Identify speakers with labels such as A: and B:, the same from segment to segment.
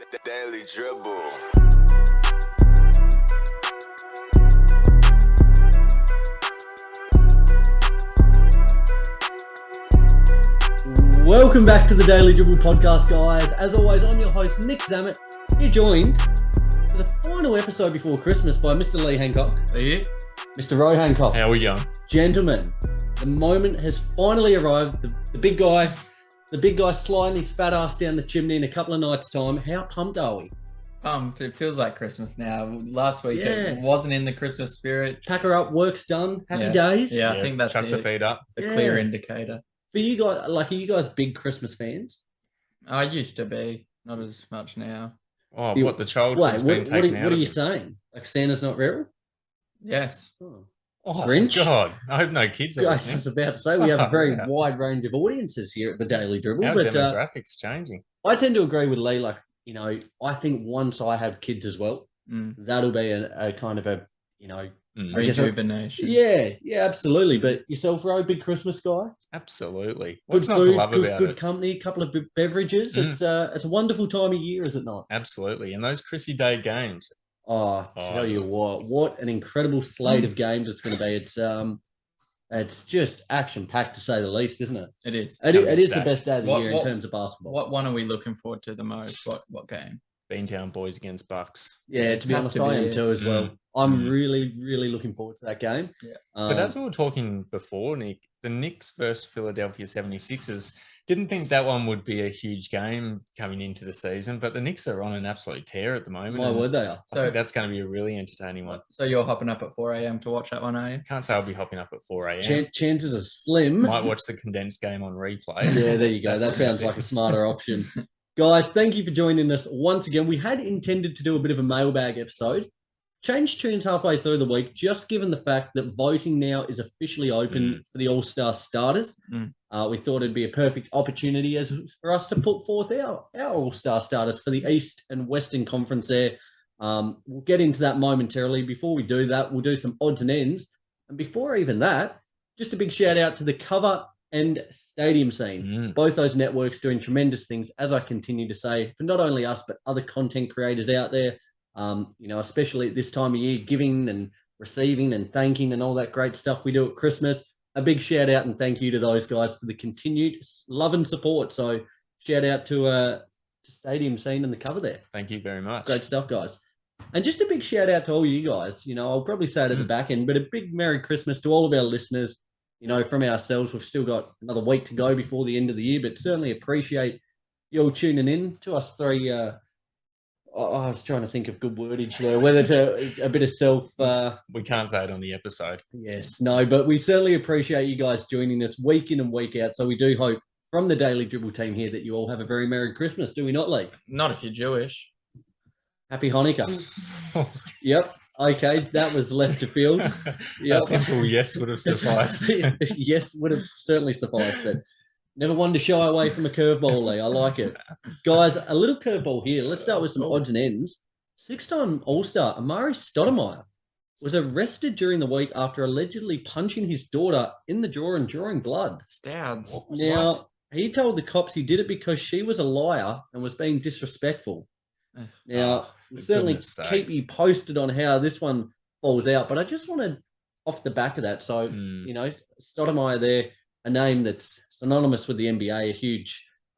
A: The Daily Dribble.
B: Welcome back to the Daily Dribble podcast, guys. As always, I'm your host, Nick Zammit. You're joined for the final episode before Christmas by Mr. Lee Hancock.
C: Are you?
B: Mr. Roe Hancock.
D: How are we going?
B: Gentlemen, the moment has finally arrived. The big guy sliding his fat ass down the chimney in a couple of nights' time. How pumped are we?
C: Pumped. It feels like Christmas now. Last week it wasn't in the Christmas spirit.
B: Pack her up, work's done. Happy
C: Yeah.
B: days.
C: Yeah, I think that's
D: chuck the feet up.
C: the clear indicator.
B: For you guys, are you guys big Christmas fans?
C: I used to be, not as much now.
D: Oh,
B: You-
D: what the childhood's
B: Wait,
D: been
B: what
D: taken out
B: are
D: of
B: you
D: him.
B: saying? Like Santa's not real?
C: Yes.
B: Oh.
D: Oh,
B: Grinch?
D: God. I hope no kids are
B: I
D: listening.
B: was about to say we have a very
D: Yeah.
B: wide range of audiences here at the Daily Dribble,
D: Our
B: but
D: demographics changing.
B: I tend to agree with Lee. Like, I think once I have kids as well, that'll be a kind of a, I guess
C: Rejuvenation.
B: yeah, absolutely. But yourself, Ro, big Christmas guy.
D: Absolutely.
B: Good
D: What's not
B: food,
D: to love
B: good,
D: about
B: good
D: it?
B: company, a couple of beverages. It's a wonderful time of year, is it not?
D: Absolutely. And those Chrissy Day games.
B: Oh, tell you what an incredible slate of games it's going to be. It's just action packed to say the least, isn't it?
C: It is.
B: It is the
D: stacked.
B: best day of the year in
C: What-
B: terms of basketball.
C: What one are we looking forward to the most? What game?
D: Beantown Boys against Bucks.
B: Yeah, to be
C: Have
B: honest,
C: to
B: I
C: be,
B: am too as well.
D: Mm.
B: I'm
D: Mm.
B: really looking forward to that game.
C: Yeah.
D: But as we were talking before, Nick, the Knicks versus Philadelphia 76ers, didn't think that one would be a huge game coming into the season, but the Knicks are on an absolute tear at the moment.
B: My
D: and
B: word, they are.
D: I think that's going to be a really entertaining one.
C: So you're hopping up at 4 a.m. to watch that one, are you?
D: Can't say I'll be hopping up at 4 a.m.
B: Chances are slim.
D: Might watch the condensed game on replay.
B: Yeah, there you go. That sounds like a smarter option. Guys, thank you for joining us once again. We had intended to do a bit of a mailbag episode. Changed tunes halfway through the week, just given the fact that voting now is officially open for the All-Star starters. We thought it'd be a perfect opportunity for us to put forth our All-Star starters for the East and Western Conference there. We'll get into that momentarily. Before we do that, we'll do some odds and ends. And before even that, just a big shout out to the cover and stadium scene. Both those networks doing tremendous things, as I continue to say, for not only us, but other content creators out there. Especially at this time of year, giving and receiving and thanking and all that great stuff we do at Christmas. A big shout out and thank you to those guys for the continued love and support. So shout out to Stadium Scene and the cover there.
D: Thank you very much.
B: Great stuff, guys. And just a big shout out to all you guys. I'll probably say it at the back end, but a big Merry Christmas to all of our listeners. From ourselves, we've still got another week to go before the end of the year, but certainly appreciate you all tuning in to us three. I was trying to think of good wordage there, whether to a bit of self.
D: We can't say it on the episode.
B: Yes, no, but we certainly appreciate you guys joining us week in and week out. So we do hope from the Daily Dribble team here that you all have a very Merry Christmas. Do we not, Lee?
C: Not if you're Jewish.
B: Happy Hanukkah. Yep. Okay, that was left of field.
D: A simple yes would have sufficed.
B: Yes, would have certainly sufficed, but never one to shy away from a curveball, Lee. I like it. Guys, a little curveball here. Let's start with some odds and ends. Six-time All-Star Amari Stoudemire was arrested during the week after allegedly punching his daughter in the jaw and drawing blood.
C: Stouds.
B: Now, he told the cops he did it because she was a liar and was being disrespectful. Now, we'll certainly keep you posted on how this one falls out, but I just wanted off the back of that. So, Stoudemire there, a name that's synonymous with the NBA,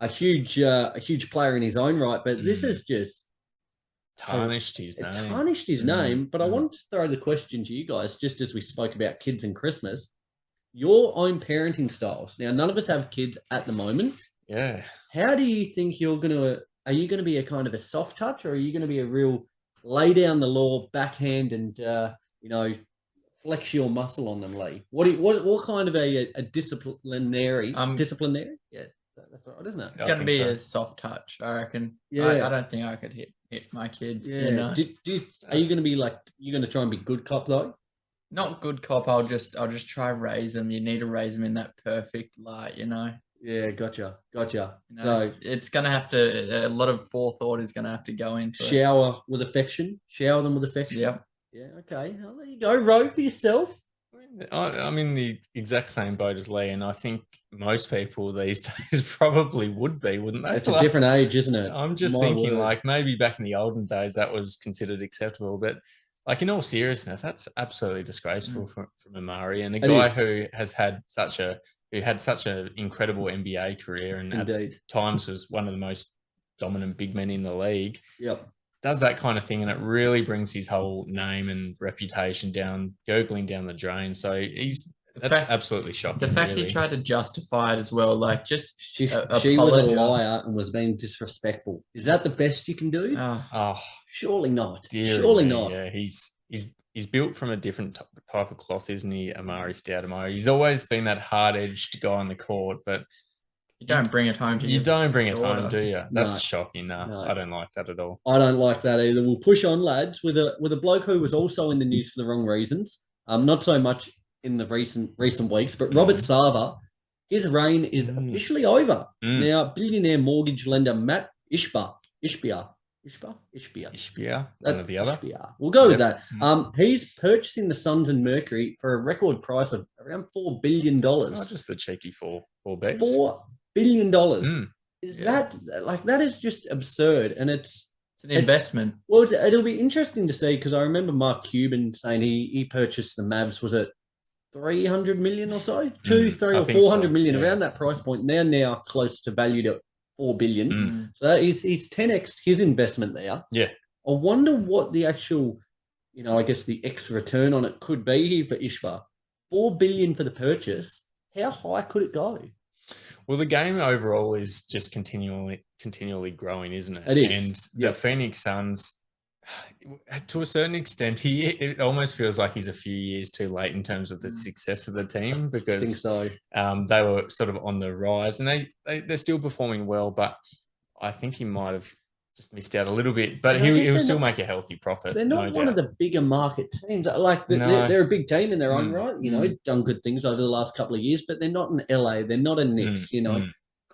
B: a huge player in his own right, but this is just
D: tarnished his name.
B: Tarnished his name. But I wanted to throw the question to you guys, just as we spoke about kids and Christmas, your own parenting styles. Now, none of us have kids at the moment.
D: Yeah.
B: How do you think are you going to be a kind of a soft touch, or are you going to be a real lay down the law, backhand, and flex your muscle on them, Lee? What kind of a disciplinary? Disciplinary? Yeah, that's right, isn't it?
C: It's going to be a soft touch, I reckon.
B: Yeah.
C: I don't think I could hit my kids.
B: Yeah. Are you going to be you going to try and be good cop though?
C: Not good cop. I'll just try raise them. You need to raise them in that perfect light,
B: Yeah, gotcha.
C: So it's going to have to, a lot of forethought is going to have to go into
B: shower them with affection.
C: Yep.
B: Yeah, okay. Well, there you go, Ro, for yourself.
D: I'm in the exact same boat as Lee, and I think most people these days probably would be, wouldn't they?
B: It's a different age, isn't it?
D: I'm just
B: My
D: thinking,
B: word.
D: like, maybe back in the olden days that was considered acceptable, but like in all seriousness, that's absolutely disgraceful from Amari, and a
B: It
D: guy
B: is.
D: who had such an incredible NBA career and at
B: Indeed.
D: times was one of the most dominant big men in the league.
B: Yep.
D: Does that kind of thing, and it really brings his whole name and reputation gurgling down the drain. So that's absolutely shocking.
C: The fact
D: really.
C: he tried to justify it as well, like just
B: She was a
C: apologize.
B: liar and was being disrespectful. Is that the best you can do?
D: Oh,
B: surely not.
D: dear
B: Surely
D: me,
B: not.
D: Yeah, he's built from a different type of cloth, isn't he, Amari Stoudemire? He's always been that hard-edged guy on the court, but
C: you don't bring it home to
D: you don't bring it
C: daughter.
D: home, do you? That's
B: No.
D: shocking. No,
B: No.
D: I don't like that at all.
B: I don't like that either. We'll push on, lads, with a bloke who was also in the news for the wrong reasons. Not so much in the recent weeks, but Robert Sava, his reign is officially over. Now, billionaire mortgage lender Matt Ishbia,
D: one or the other.
B: We'll go with that. He's purchasing the Suns and Mercury for a record price of around $4 billion.
D: Not just the cheeky four bags.
B: $4 billion. That is just absurd, and it's
C: an investment.
B: Well, it'll be interesting to see because I remember Mark Cuban saying he purchased the Mavs. Was it 300 million or so? 300 or 400 million around that price point. They're now close to valued at 4 billion. So he's 10x his investment there.
D: Yeah.
B: I wonder what the actual, I guess the X return on it could be here for Ishbia. 4 billion for the purchase. How high could it go?
D: Well, the game overall is just continually growing, isn't it?
B: It is.
D: And the Phoenix Suns, to a certain extent, it almost feels like he's a few years too late in terms of the success of the team because
B: I think so.
D: They were sort of on the rise and they're still performing well, but I think he might have just missed out a little bit, but he'll still make a healthy profit.
B: They're not one of the bigger market teams. Like they're a big team in their own right. Done good things over the last couple of years, but they're not in LA. They're not in Knicks.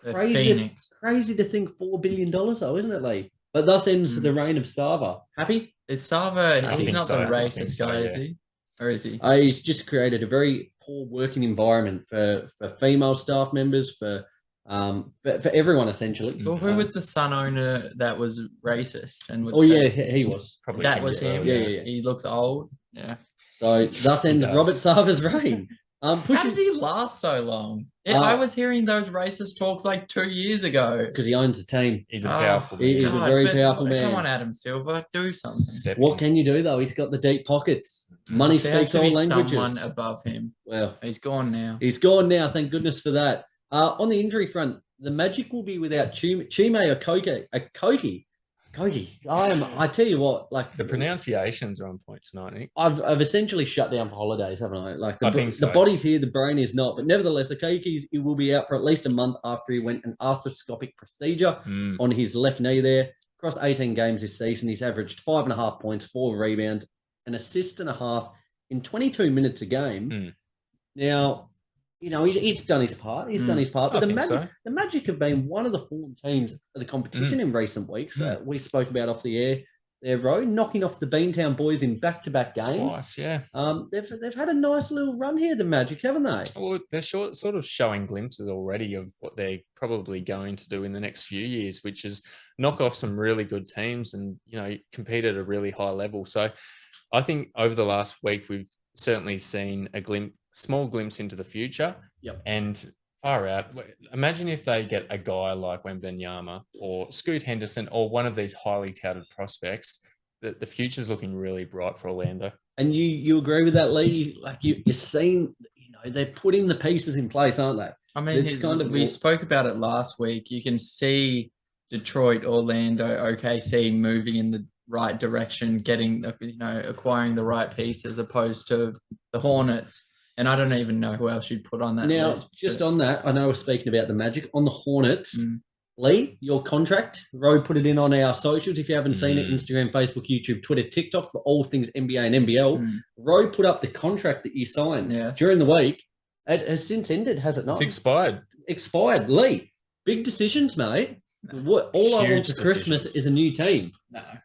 B: Crazy to think $4 billion though, isn't it, Lee? But thus ends the reign of Sava. Happy?
C: Is Sava? He's not the racist guy, is he? Or is he?
B: He's just created a very poor working environment for female staff members, for everyone essentially.
C: Well, who was the Sun owner that was racist and
B: he was.
D: Probably
C: that was him.
B: Yeah.
C: He looks old. Yeah.
B: So thus ends Robert Sava's reign.
C: How did he last so long? I was hearing those racist talks like 2 years ago.
B: Because he owns a team.
D: He's a powerful man.
B: He's a very powerful man.
C: Come on, Adam Silver, do something.
B: What can you do though? He's got the deep pockets. Money speaks all languages.
C: Someone above him. Well, he's gone now.
B: Thank goodness for that. On the injury front, the Magic will be without Chime Okogie. I tell you what, like
D: the pronunciations are on point tonight, Nick.
B: I've essentially shut down for holidays, haven't I? Like
D: I think so.
B: The body's here, the brain is not. But nevertheless, Okogie will be out for at least a month after he went an arthroscopic procedure on his left knee there. Across 18 games this season, he's averaged 5.5 points, 4 rebounds, an assist and a half in 22 minutes a game. Now, he's done his part. But the Magic have been one of the form teams of the competition in recent weeks. We spoke about off the air. Their road knocking off the Beantown boys in back-to-back games.
D: Twice, yeah.
B: They've had a nice little run here, the Magic, haven't they?
D: Well, they're sort of showing glimpses already of what they're probably going to do in the next few years, which is knock off some really good teams and compete at a really high level. So, I think over the last week we've certainly seen a small glimpse into the future.
B: Yep.
D: And far out. Imagine if they get a guy like Wembanyama or Scoot Henderson or one of these highly touted prospects. The future's looking really bright for Orlando. And
B: you agree with that, Lee? Like you're seeing, they're putting the pieces in place, aren't they?
C: I mean, we spoke about it last week. You can see Detroit, Orlando, OKC moving in the right direction, getting, acquiring the right pieces, opposed to the Hornets. And I don't even know who else you'd put on that list. On that, I know we're speaking about the Magic. On the Hornets, Lee, your contract, Ro put it in on our socials. If you haven't seen it, Instagram, Facebook, YouTube, Twitter, TikTok, for all things NBA and NBL. Ro put up the contract that you signed during the week. It has since ended, has it not?
D: It's expired.
B: Lee, big decisions, mate. All I want for Christmas is a new team.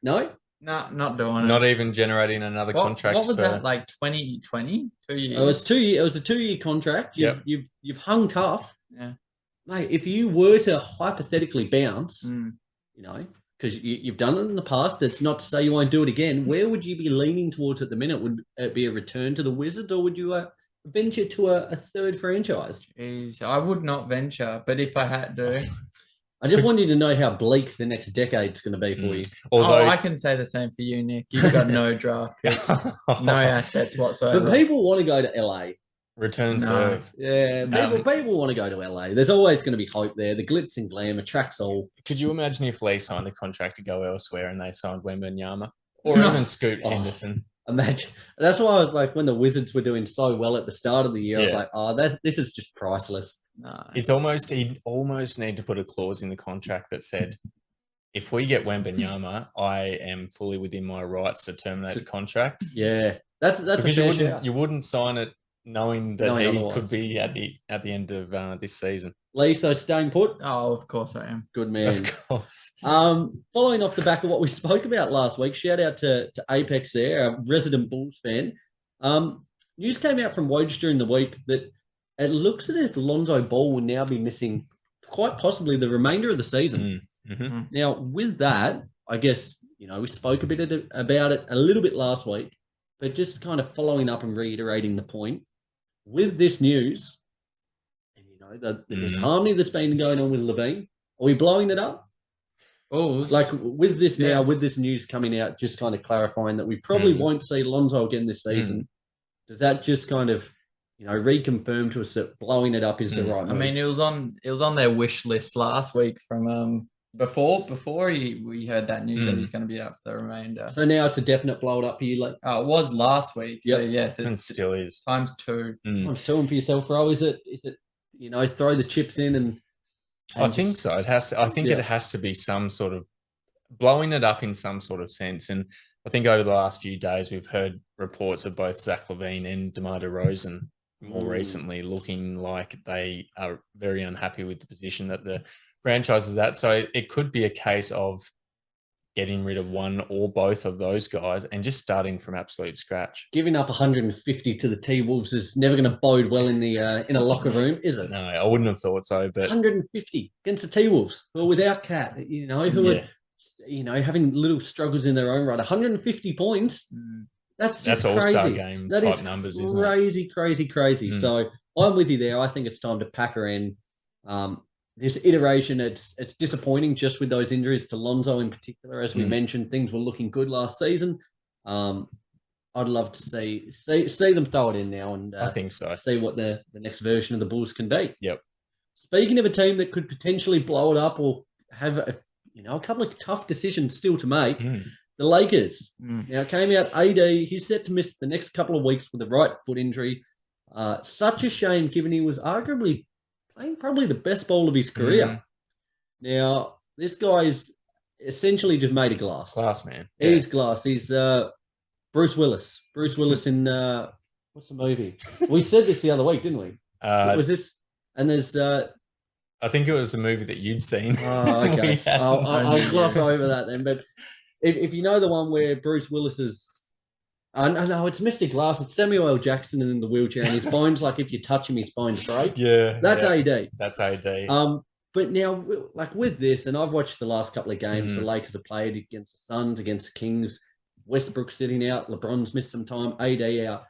B: No?
C: No, not doing it.
D: Not even generating another contract.
C: What was that, like 2020? 2 years?
B: It was 2 year. It was a 2 year contract.
D: Yep.
B: You've hung tough,
C: Yeah.
B: mate. If you were to hypothetically bounce,
C: Mm.
B: you know, because you've done it in the past, it's not to say you won't do it again. Where would you be leaning towards at the minute? Would it be a return to the Wizards, or would you venture to a third franchise?
C: Jeez, I would not venture, but if I had to,
B: I just want you to know how bleak the next decade's going to be for you.
D: Although
C: I can say the same for you, Nick. You've got no draft picks, no assets whatsoever.
B: But people want to go to LA.
D: return
C: No.
D: serve.
B: Yeah, people want to go to LA. There's always going to be hope there. The glitz and glam attracts all.
D: Could you imagine if Lee signed a contract to go elsewhere and they signed Wembanyama or even Scoot Henderson?
B: Imagine. That's why I was like, when the Wizards were doing so well at the start of the year, I was
D: Yeah.
B: like, oh, this is just priceless.
C: No.
D: It's almost he'd almost need to put a clause in the contract that said, if we get Wembanyama, I am fully within my rights to terminate the contract.
B: Yeah, that's
D: Because
B: a fair shout.
D: you wouldn't sign it knowing that
B: Knowing
D: he
B: otherwise.
D: could be at the end of this season.
B: Lee, so staying put.
C: Oh, of course I am.
B: Good man.
D: Of course.
B: Following off the back of what we spoke about last week, shout out to Apex there, a resident Bulls fan. News came out from Woj during the week that it looks as if Lonzo Ball will now be missing quite possibly the remainder of the season.
D: Mm-hmm.
B: Now, with that, I guess, we spoke a bit about it a little bit last week, but just kind of following up and reiterating the point, with this news, and this harmony that's been going on with Levine, are we blowing it up?
C: Bulls.
B: Like with this now,
C: Yes.
B: with this news coming out, just kind of clarifying that we probably won't see Lonzo again this season. Does that just kind of, reconfirm to us that blowing it up is the right move?
C: I mean, it was on their wish list last week from before we heard that news that he's going to be out for the remainder.
B: So now it's a definite blow it up for you, like
C: It was last week. So yes,
D: And
C: it's
D: still is.
C: times 2.
B: I'm telling for yourself, Ro. Is it throw the chips in and
D: I think so. It has to, I think
B: Yeah.
D: it has to be some sort of blowing it up in some sort of sense. And I think over the last few days, we've heard reports of both Zach LaVine and DeMar DeRozan more recently looking like they are very unhappy with the position that the franchise is at. So it could be a case of getting rid of one or both of those guys and just starting from absolute scratch.
B: giving up 150 to the T-Wolves is never going to bode well in a locker room, is it?
D: No, I wouldn't have thought so, but
B: 150 against the T-Wolves, who are without Cat, who are, having little struggles in their own right. 150 points. That's just
D: all-star
B: crazy.
D: game
B: That
D: type
B: is
D: numbers, isn't it?
B: crazy.
D: Mm.
B: So I'm with you there. I think it's time to pack her in. This iteration, it's disappointing just with those injuries to Lonzo in particular. As we mentioned, things were looking good last season. I'd love to see them throw it in now and
D: I think so.
B: see what the next version of the Bulls can be.
D: Yep.
B: Speaking of a team that could potentially blow it up or have a couple of tough decisions still to make, the Lakers. Now, it came out AD. He's set to miss the next couple of weeks with a right foot injury. Such a shame, given he was arguably playing probably the best ball of his career. Now, this guy's essentially just made of glass.
D: Glass, man.
B: He's glass. He's Bruce Willis. Bruce Willis in what's the movie? We said this the other week, didn't we? What was this? And there's
D: I think it was the movie that you'd seen.
B: Oh, okay. I'll gloss over that then. But if you know the one where Bruce Willis is, no, it's Mr. Glass. It's Samuel L. Jackson in the wheelchair, and his bones, like if you touch him, his bones break.
D: Yeah.
B: That's AD.
D: That's AD.
B: But now, like with this, and I've watched the last couple of games, the Lakers have played against the Suns, against the Kings, Westbrook sitting out, LeBron's missed some time, AD out.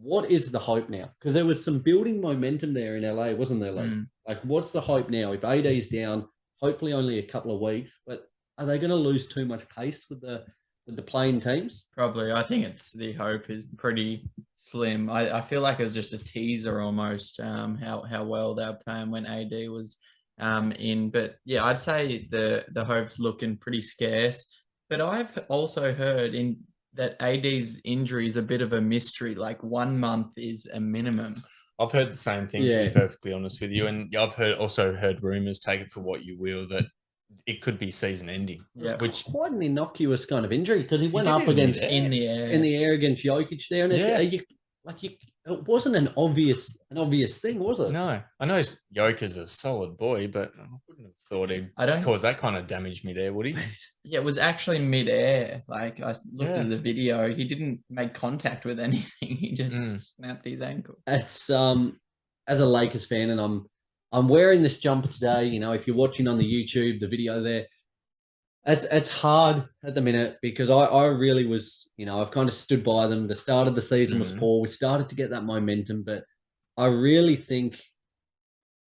B: What is the hope now? Because there was some building momentum there in LA, wasn't there? Like, what's the hope now? If AD's down, hopefully only a couple of weeks, but are they going to lose too much pace with the playing teams?
C: Probably. I think the hope is pretty slim. I feel like it was just a teaser almost, how well they were playing when AD was in. But yeah, I'd say the hope's looking pretty scarce. But I've also heard that AD's injury is a bit of a mystery. Like 1 month is a minimum.
D: I've heard the same thing, to be perfectly honest with you. And I've also heard rumors, take it for what you will, that it could be season ending.
C: Yeah.
B: Which quite an innocuous kind of injury because he went
D: did
B: up
D: it
B: against
C: in the air
B: against Jokic there, and it wasn't an obvious thing, was it?
D: No, I know Joker's a solid boy, but I wouldn't have thought he'd
C: I don't.
D: cause that kind of damage midair, would he?
C: Yeah, it was actually midair. Like I looked
D: Yeah.
C: at the video, he didn't make contact with anything. He just
D: Mm.
C: snapped his ankle.
B: It's as a Lakers fan, and I'm wearing this jumper today. You know, if you're watching on the YouTube, the video there, it's hard at the minute because I really was, you know, I've kind of stood by them. The start of the season was
D: Mhm.
B: poor. We started to get that momentum, but I really think,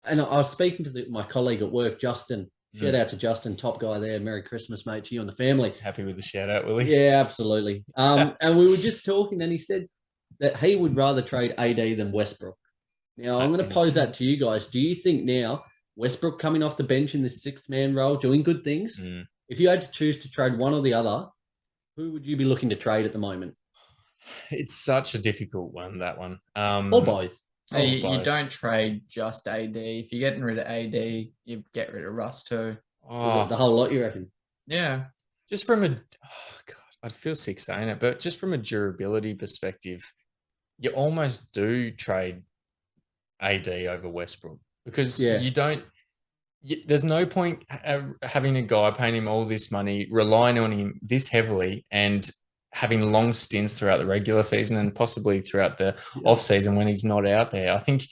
B: and I was speaking to my colleague at work, Justin. Shout out to Justin, top guy there. Merry Christmas, mate, to you and the family.
D: Happy with the shout out, Willie?
B: Yeah, absolutely. And we were just talking, and he said that he would rather trade AD than Westbrook. Now, I'm going to pose that to you guys. Do you think now Westbrook coming off the bench in the sixth man role, doing good things?
D: Mm.
B: If you had to choose to trade one or the other, who would you be looking to trade at the moment?
D: It's such a difficult one, that one.
B: Or both?
C: Hey, you
D: both.
C: don't trade just AD. If you're getting rid of AD, you get rid of Russ too.
D: Oh,
B: The whole lot, you reckon?
C: Yeah.
D: just from a, oh God, I'd feel sick saying it, but just from a durability perspective, you almost do trade AD over Westbrook because
B: Yeah.
D: you don't. There's no point having a guy paying him all this money, relying on him this heavily, and having long stints throughout the regular season and possibly throughout the off season when he's not out there. I think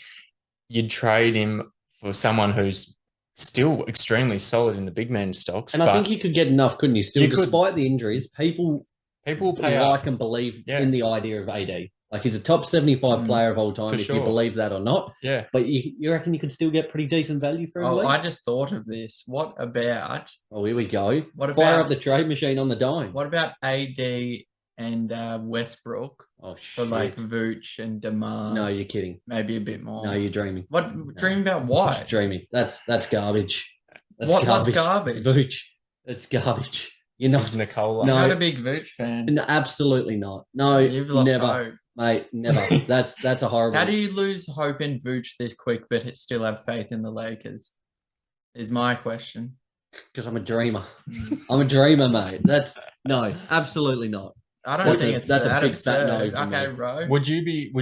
D: you'd trade him for someone who's still extremely solid in the big man stocks.
B: And I think you could get enough, couldn't you? Still,
D: You could.
B: despite the injuries, people
D: will pay
B: like
D: up.
B: and believe
D: Yeah.
B: in the idea of AD. Like he's a top 75 player of all time,
D: For
B: if you
D: sure.
B: believe that or not.
D: Yeah.
B: But you reckon you could still get pretty decent value for him?
C: Oh,
B: Lee?
C: I just thought of this. What about
B: Here we go.
C: What
B: Fire
C: about-
B: up the trade machine on the dime.
C: AD and Westbrook
B: Oh,
C: for
B: shit.
C: like Vooch and DeMar?
B: No, you're kidding.
C: Maybe a bit more.
B: No, you're dreaming.
C: What dream about what?
B: Just dreaming. That's garbage. That's
C: What's garbage?
B: Vooch. It's garbage. You're not.
D: Nicola.
B: No.
C: I'm not a big Vooch fan.
B: No, absolutely not. No,
C: You've lost
B: never.
C: hope.
B: Mate, never. That's a horrible.
C: How do you lose hope in Vooch this quick, but still have faith in the Lakers? Is my question.
B: Because I'm a dreamer. I'm a dreamer, mate. No, absolutely not.
C: I don't
B: That's
C: think
B: a-
C: it's
B: that's a
C: that
B: big fat no
C: absurd.
B: for me.
C: Okay, bro.
D: Would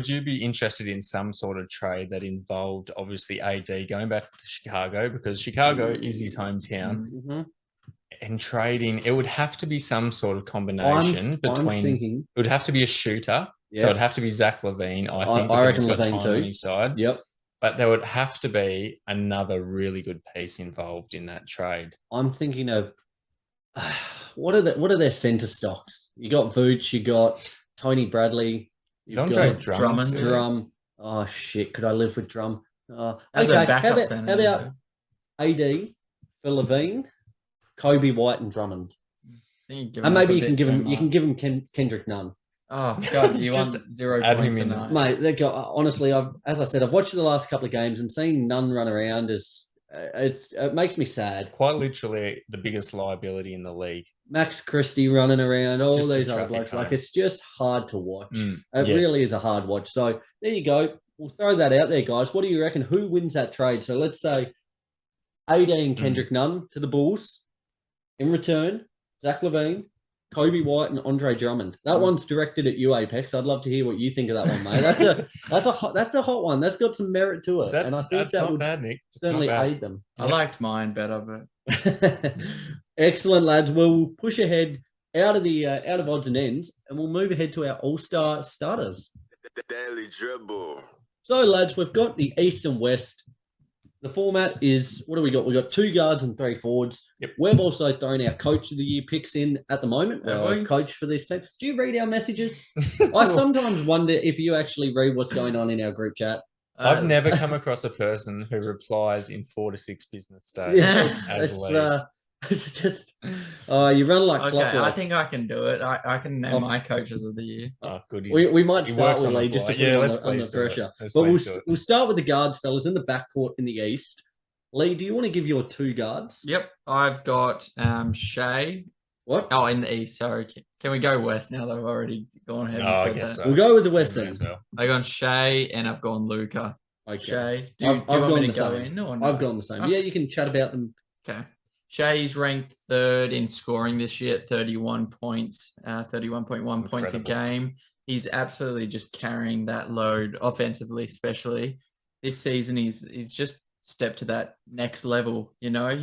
D: you be interested in some sort of trade that involved obviously AD going back to Chicago because Chicago is his hometown
B: Mm-hmm.
D: and trading? It would have to be some sort of combination between.
B: I'm thinking.
D: It would have to be a shooter,
B: Yeah.
D: so it'd have to be Zach LaVine. I think
B: I
D: because he's
B: reckon
D: got
B: LaVine
D: time
B: too.
D: on his side.
B: Yep.
D: But there would have to be another really good piece involved in that trade.
B: I'm thinking of what are their center stocks? You got Vooch, you got Tony Bradley,
D: Is
B: you've
D: Andre
B: got
D: Drummond still there?
B: Drum. Oh shit! Could I live with Drum?
C: As a
B: Okay,
C: backup
B: how
C: center,
B: about AD for Levine, Kobe White, and Drummond? And maybe you can give him Kendrick Nunn.
C: Oh God, you
D: Just
C: want 0
D: add
C: points
D: him
C: a
D: in.
C: night.
B: Mate, honestly, as I said, I've watched the last couple of games and seeing Nunn run around it makes me sad.
D: Quite literally the biggest liability in the league.
B: Max Christie running around, all
D: Just a
B: these other
D: traffic
B: blokes. Like
D: cone.
B: it's just hard to watch. It
D: yeah.
B: really is a hard watch. So there you go. We'll throw that out there, guys. What do you reckon? Who wins that trade? So let's say AD and Kendrick Nunn to the Bulls. In return, Zach LaVine, Kobe White, and Andre Drummond. That one's directed at you, Apex. I'd love to hear what you think of that one, mate. That's a hot one. That's got some merit to it, and I think
D: That's
B: that
D: not
B: would
D: bad, Nick. It's
B: certainly
D: not bad.
B: aid them.
C: I liked mine better, but
B: Excellent, lads. We'll push ahead out of odds and ends, and we'll move ahead to our All-Star starters.
A: The Daily Dribble.
B: So, lads, we've got the East and West. The format is, what do we got? We've got 2 guards and 3 forwards.
D: Yep.
B: We've also thrown our Coach of the Year picks in at the moment.
C: Have
B: Our
C: we?
B: coach for this team. Do you read our messages? I sometimes wonder if you actually read what's going on in our group chat.
D: I've never come across a person who replies in 4 to 6 business days.
B: Yeah,
D: as
B: it's,
D: lead.
B: it's just, you run like
C: Okay,
B: clockwork.
C: I think I can do it. I can name
B: Of-
C: my coaches of the year.
D: Oh, good.
B: We might
D: he
B: start
D: works
B: with
D: on the
B: Lee just to
D: fly.
B: put
D: Yeah,
B: him
D: let's
B: on the
D: please do it.
B: pressure.
D: Let's
B: But
D: please do it.
B: we'll start with the guards, fellas, in the backcourt in the East. Lee, do you want to give your 2 guards?
C: Yep, I've got Shea.
B: What?
C: Oh, in the East. Sorry, can we go West now? That I've already gone ahead and
D: Oh, I
C: said
D: guess
C: that.
D: so.
B: We'll go with the West
D: May
B: then.
D: as well.
C: I've gone Shea and I've gone Luca.
B: Okay.
C: Shea, do
B: I've
C: you want
B: gone
C: me to
B: the
C: go
B: same.
C: in or no?
B: I've gone the same.
C: Okay.
B: Yeah, you can chat about them.
C: Okay. Shea's ranked 3rd in scoring this year at 31 points, 31.1 points a
D: Incredible.
C: game. He's absolutely just carrying that load offensively, especially this season. He's just step to that next level. You know, I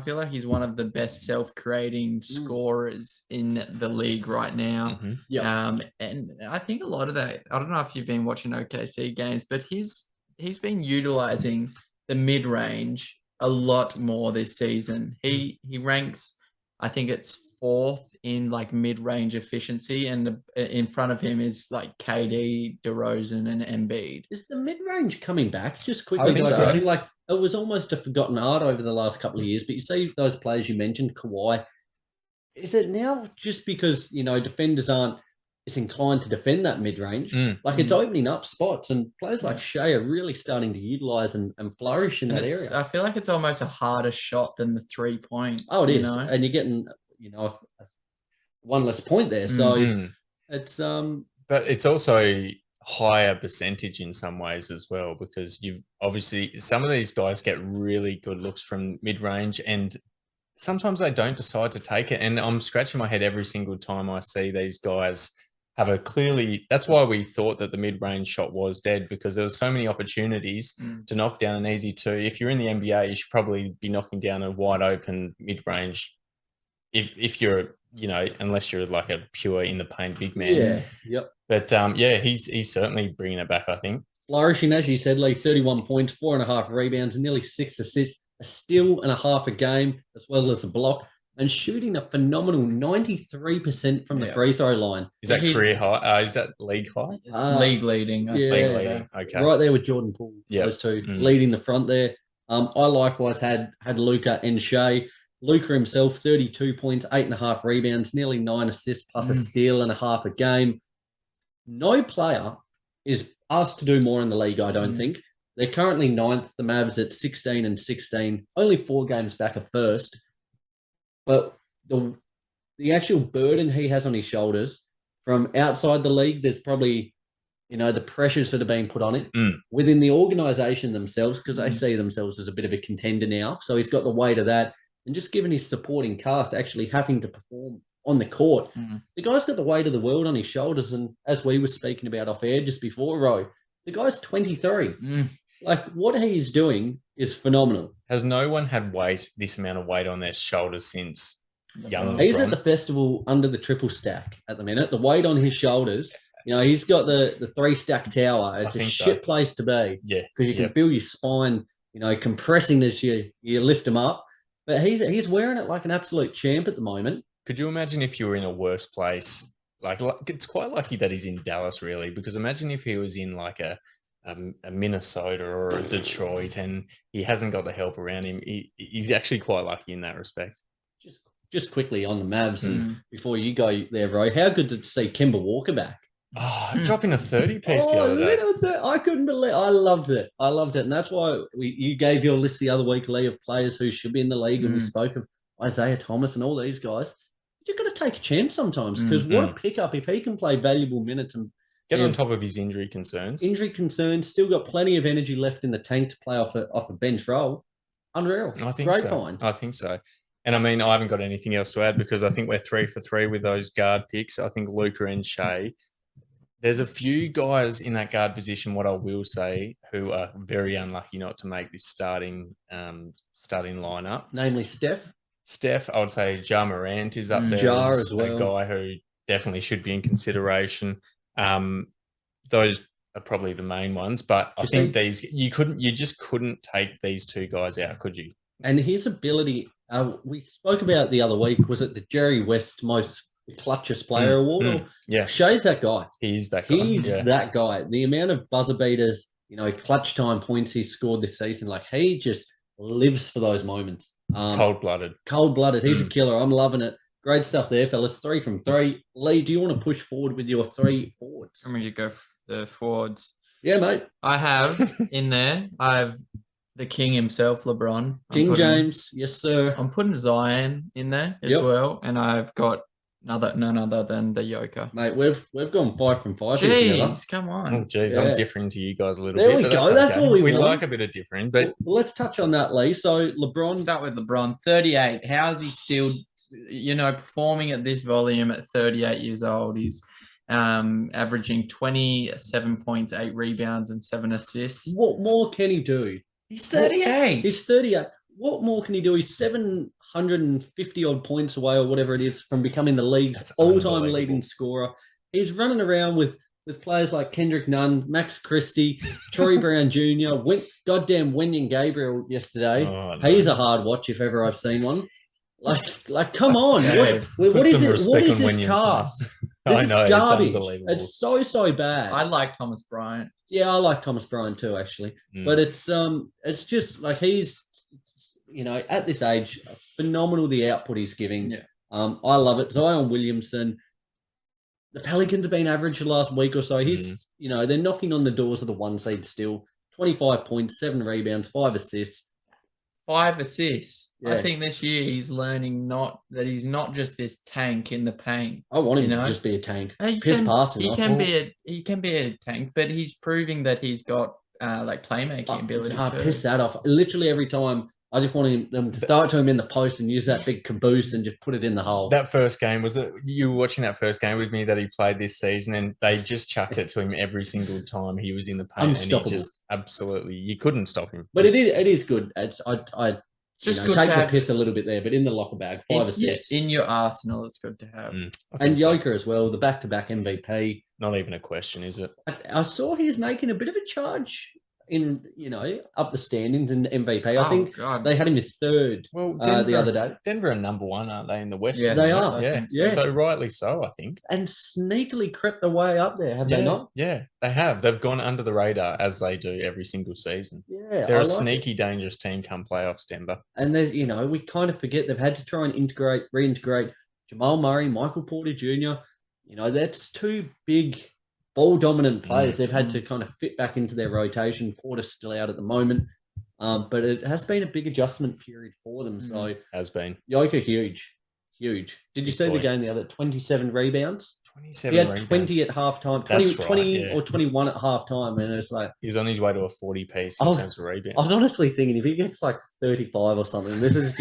C: feel like he's one of the best self-creating scorers in the league right now.
D: Mhm.
B: Yeah.
C: And I think a lot of that, I don't know if you've been watching OKC games, but he's been utilizing the mid-range a lot more this season. He ranks, I think it's 4th in like mid-range efficiency, and in front of him is like KD, DeRozan, and Embiid.
B: Is the mid-range coming back? Just quickly,
C: think so.
B: digressing, like it was almost a forgotten art over the last couple of years. But you see those players you mentioned, Kawhi. Is it now just because defenders aren't as inclined to defend that mid-range? Like it's opening up spots, and players like Shea are really starting to utilize and flourish in that area.
C: I feel like it's almost a harder shot than the 3-point.
B: Oh, it is, and you're getting one less point there. So it's
D: But it's also higher percentage in some ways as well, because you've obviously some of these guys get really good looks from mid-range, and sometimes they don't decide to take it. And I'm scratching my head every single time I see these guys have a clearly. That's why we thought that the mid-range shot was dead, because there were so many opportunities to knock down an easy 2. If you're in the NBA, you should probably be knocking down a wide open mid-range. If you're, unless you're like a pure in the paint big man.
B: Yeah. Yep.
D: But he's certainly bringing it back, I think.
B: Flourishing, as you said, Lee, 31 points, 4.5 rebounds, and nearly 6 assists, a steal and a half a game, as well as a block, and shooting a phenomenal 93% from the free throw line.
D: Is that career high? Is that league high?
C: It's league leading.
D: League leading. Okay.
B: Right there with Jordan Poole, those two leading the front there. I likewise had Luka and Shea. Luka himself, 32 points, 8.5 rebounds, nearly 9 assists, plus a steal and a half a game. No player is asked to do more in the league, I don't think. They're currently 9th, the Mavs at 16 and 16, only 4 games back of first. But the actual burden he has on his shoulders from outside the league, there's probably, the pressures that are being put on it within the organisation themselves, because they see themselves as a bit of a contender now. So he's got the weight of that. And just given his supporting cast actually having to perform on the court, the guy's got the weight of the world on his shoulders. And as we were speaking about off air just before, Ro, the guy's 23. Like what he's doing is phenomenal.
D: Has no one had this amount of weight on their shoulders since young LeBron?
B: He's at the festival under the triple stack at the minute. The weight on his shoulders, he's got the 3-stack tower. It's a shit place to be.
D: Yeah.
B: Because you can feel your spine, compressing as you lift him up. But he's wearing it like an absolute champ at the moment.
D: Could you imagine if you were in a worse place? Like it's quite lucky that he's in Dallas, really, because imagine if he was in like a Minnesota or a Detroit and he hasn't got the help around him. He's actually quite lucky in that respect.
B: Just quickly on the Mavs, and before you go there, Roy, how good to see Kemba Walker back?
D: Oh, dropping a 30-piece the other day.
B: I couldn't believe. I loved it. And that's why you gave your list the other week, Lee, of players who should be in the league, and we spoke of Isaiah Thomas and all these guys. You've got to take a chance sometimes, because what a pickup if he can play valuable minutes and
D: get on top of his injury concerns.
B: Still got plenty of energy left in the tank to play off a bench role. Unreal.
D: I think
B: Great
D: so.
B: find.
D: I think so. And I mean, I haven't got anything else to add, because I think we're 3 for 3 with those guard picks. I think Luka and Shea. There's a few guys in that guard position, what I will say, who are very unlucky not to make this starting lineup.
B: Namely Steph,
D: I would say Ja Morant is up there.
B: Ja as well.
D: A guy who definitely should be in consideration. Those are probably the main ones, but I think you just couldn't take these 2 guys out, could you?
B: And his ability, we spoke about the other week, was it the Jerry West most clutchest player award?
D: Yeah.
B: Shea's that guy.
D: He's that guy.
B: That guy. The amount of buzzer beaters, clutch time points he's scored this season, like he just lives for those moments.
D: Cold-blooded.
B: He's a killer. I'm loving it. Great stuff there, fellas. 3 from 3. Lee, do you want to push forward with your 3 forwards?
C: I'm going to go the forwards.
B: Yeah, mate.
C: I have in there, I have the king himself, LeBron.
B: James. Yes, sir.
C: I'm putting Zion in there as well. And I've got none other than the Joker.
B: Mate, we've gone 5 from 5.
C: Jeez, come on.
D: Oh, geez, I'm differing to you guys a little
B: bit.
D: There
B: we go. That's what we want.
D: Like a bit of differing. But
B: well, let's touch on that, Lee. So LeBron.
C: Start with LeBron. 38. How is he still, performing at this volume at 38 years old? He's averaging 27 points, 8 rebounds, and 7 assists.
B: What more can he do?
C: He's 38.
B: He's 38. What more can he do? He's 750 odd points away or whatever it is from becoming the league's
D: That's
B: all-time
D: unbelievable.
B: leading scorer. He's running around with players like Kendrick Nunn, Max Christie, Troy Brown Jr., goddamn Wenyan Gabriel yesterday.
D: Oh, no.
B: He's a hard watch if ever I've seen one. Like, come on.
D: Yeah,
B: what
D: put
B: is
D: some
B: it? What
D: respect
B: is
D: on
B: this
D: Wenyan's
B: cast?
D: name.
B: This
D: I
B: is
D: know,
B: garbage.
D: it's unbelievable.
B: It's so bad.
C: I like Thomas Bryant.
B: Yeah, I like Thomas Bryant too, actually. But it's just like he's, at this age, phenomenal the output he's giving.
C: Yeah.
B: I love it. Zion Williamson. The Pelicans have been average the last week or so. He's, they're knocking on the doors of the 1 seed still. 25 points, 7 rebounds, 5 assists.
C: 5 assists.
B: Yeah.
C: I think this year he's learning that he's not just this tank in the paint.
B: I want him to just be a tank.
C: He
B: Piss past him.
C: He can be a tank, but he's proving that he's got playmaking ability. Too.
B: Piss that off. Literally every time, I just want them to throw it to him in the post and use that big caboose and just put it in the hole.
D: That first game, was it you were watching that first game with me that he played this season, and they just chucked it to him every single time he was in the paint.
B: Unstoppable.
D: And he just absolutely, you couldn't stop him.
B: But it is good. I
C: just good
B: take
C: to
B: the
C: have
B: piss a little bit there, but in the locker bag, 5 assists.
C: in your arsenal. It's good to have.
B: And Joker as well, the back-to-back MVP.
D: Not even a question, is it?
B: I saw he was making a bit of a charge in, up the standings in the MVP. I think they had him in 3rd the other day.
D: Denver are number 1, aren't they, in the West?
C: Yeah,
B: they are.
D: Yeah. So rightly so, I think.
B: And sneakily crept their way up there, have they not?
D: Yeah, they have. They've gone under the radar, as they do every single season.
B: Yeah,
D: They're a sneaky, dangerous team come playoffs, Denver.
B: And we kind of forget they've had to try and reintegrate Jamal Murray, Michael Porter Jr. That's 2 big ball-dominant players. They've had to kind of fit back into their rotation. Porter's still out at the moment. But it has been a big adjustment period for them. So
D: has been.
B: Joker, huge. Did you see the game the other 27 rebounds?
D: 27
B: He had
D: rebounds.
B: 20 at halftime, 20 or 21 at halftime, and it's like
D: he's on his way to a 40 piece in terms of rebounds.
B: I was honestly thinking if he gets like 35 or something, this is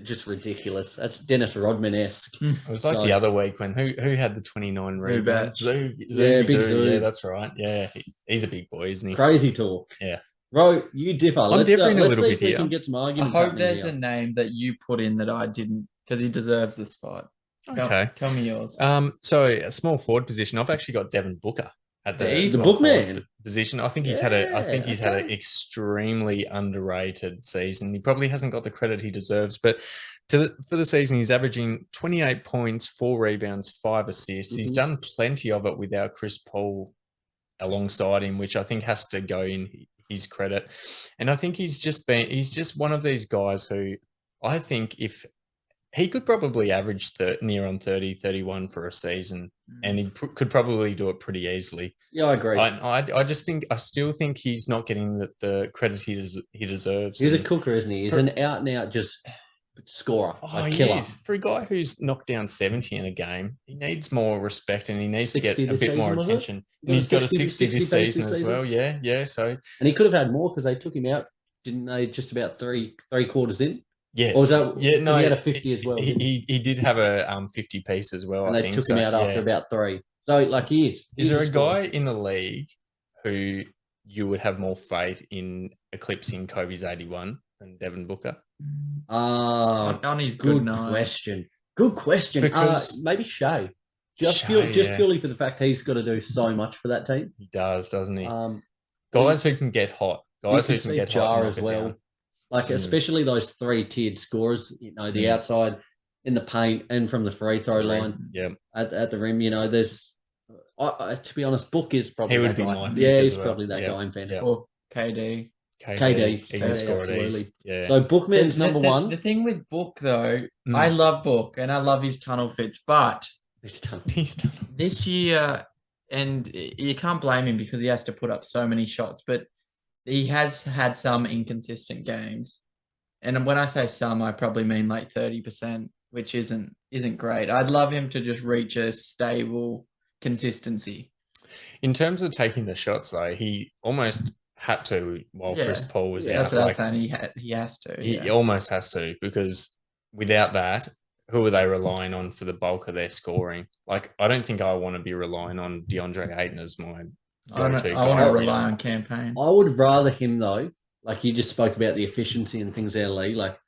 B: just ridiculous. That's Dennis Rodman-esque.
D: It was like the other week when who had the 29 rebounds?
C: Zubac.
B: Big Zoo.
D: Yeah, that's right. Yeah, he's a big boy, isn't he?
B: Crazy talk.
D: Yeah.
B: Ro, you differ.
D: I'm differing a little bit
B: Let's see if we
D: here.
B: can get some
C: I
B: arguments.
C: hope there's a name that you put in that I didn't, because he deserves the spot.
D: Okay.
C: Tell me yours.
D: So a small forward position. I've actually got Devin Booker at the
B: book man
D: position. I think he's had an extremely underrated season. He probably hasn't got the credit he deserves, but for the season, he's averaging 28 points, 4 rebounds, 5 assists. He's done plenty of it without Chris Paul alongside him, which I think has to go in his credit. And I think he's just one of these guys who I think if he could probably average near on 30, 31 for a season, and he could probably do it pretty easily.
B: Yeah, I agree.
D: I still think he's not getting the credit he deserves.
B: He's a cooker, isn't he? He's an out and out just scorer, killer.
D: For a guy who's knocked down 70 in a game, he needs more respect and he needs to get a bit
B: season,
D: more attention. And he's got a 60 this season as well. Yeah. So,
B: and he could have had more because they took him out, didn't they? Just about three quarters in.
D: Yes.
B: Or was that,
D: he
B: had a 50 as well.
D: He did have a 50 piece as well.
B: And
D: I
B: they
D: think
B: took him out after about 3. So he is.
D: Is there a guy in the league who you would have more faith in eclipsing Kobe's 81 than Devin Booker?
C: On his
B: good question. Good question.
D: Because
B: maybe Shea. Purely for the fact he's got to do so much for that team.
D: He does, doesn't he? Guys who can get hot. Guys who can get
B: Jar
D: hot
B: as well. Especially those 3-tiered scorers, the outside in the paint and from the free throw line.
D: Yeah.
B: At the rim, there's to be honest, Book is probably
D: he would
B: that
D: be
B: guy.
D: my
B: Yeah, he's
D: well.
B: probably that guy in fantasy.
C: Or KD.
B: KD.
D: He can score it
B: absolutely.
D: easy. Yeah.
B: So Bookman's number one.
C: The thing with Book though, I love Book and I love his tunnel fits, but
B: He's done.
C: this year, and you can't blame him because he has to put up so many shots, but he has had some inconsistent games. And when I say some, I probably mean like 30%, which isn't great. I'd love him to just reach a stable consistency.
D: In terms of taking the shots, though, he almost had to while Chris Paul was out.
C: That's what I was saying. He has to.
D: He almost has to, because without that, who are they relying on for the bulk of their scoring? I don't think I want to be relying on DeAndre Ayton as my go-to guy.
C: I want to rely on campaign.
B: I would rather him though. like you just spoke about the efficiency and things there, Lee. Like,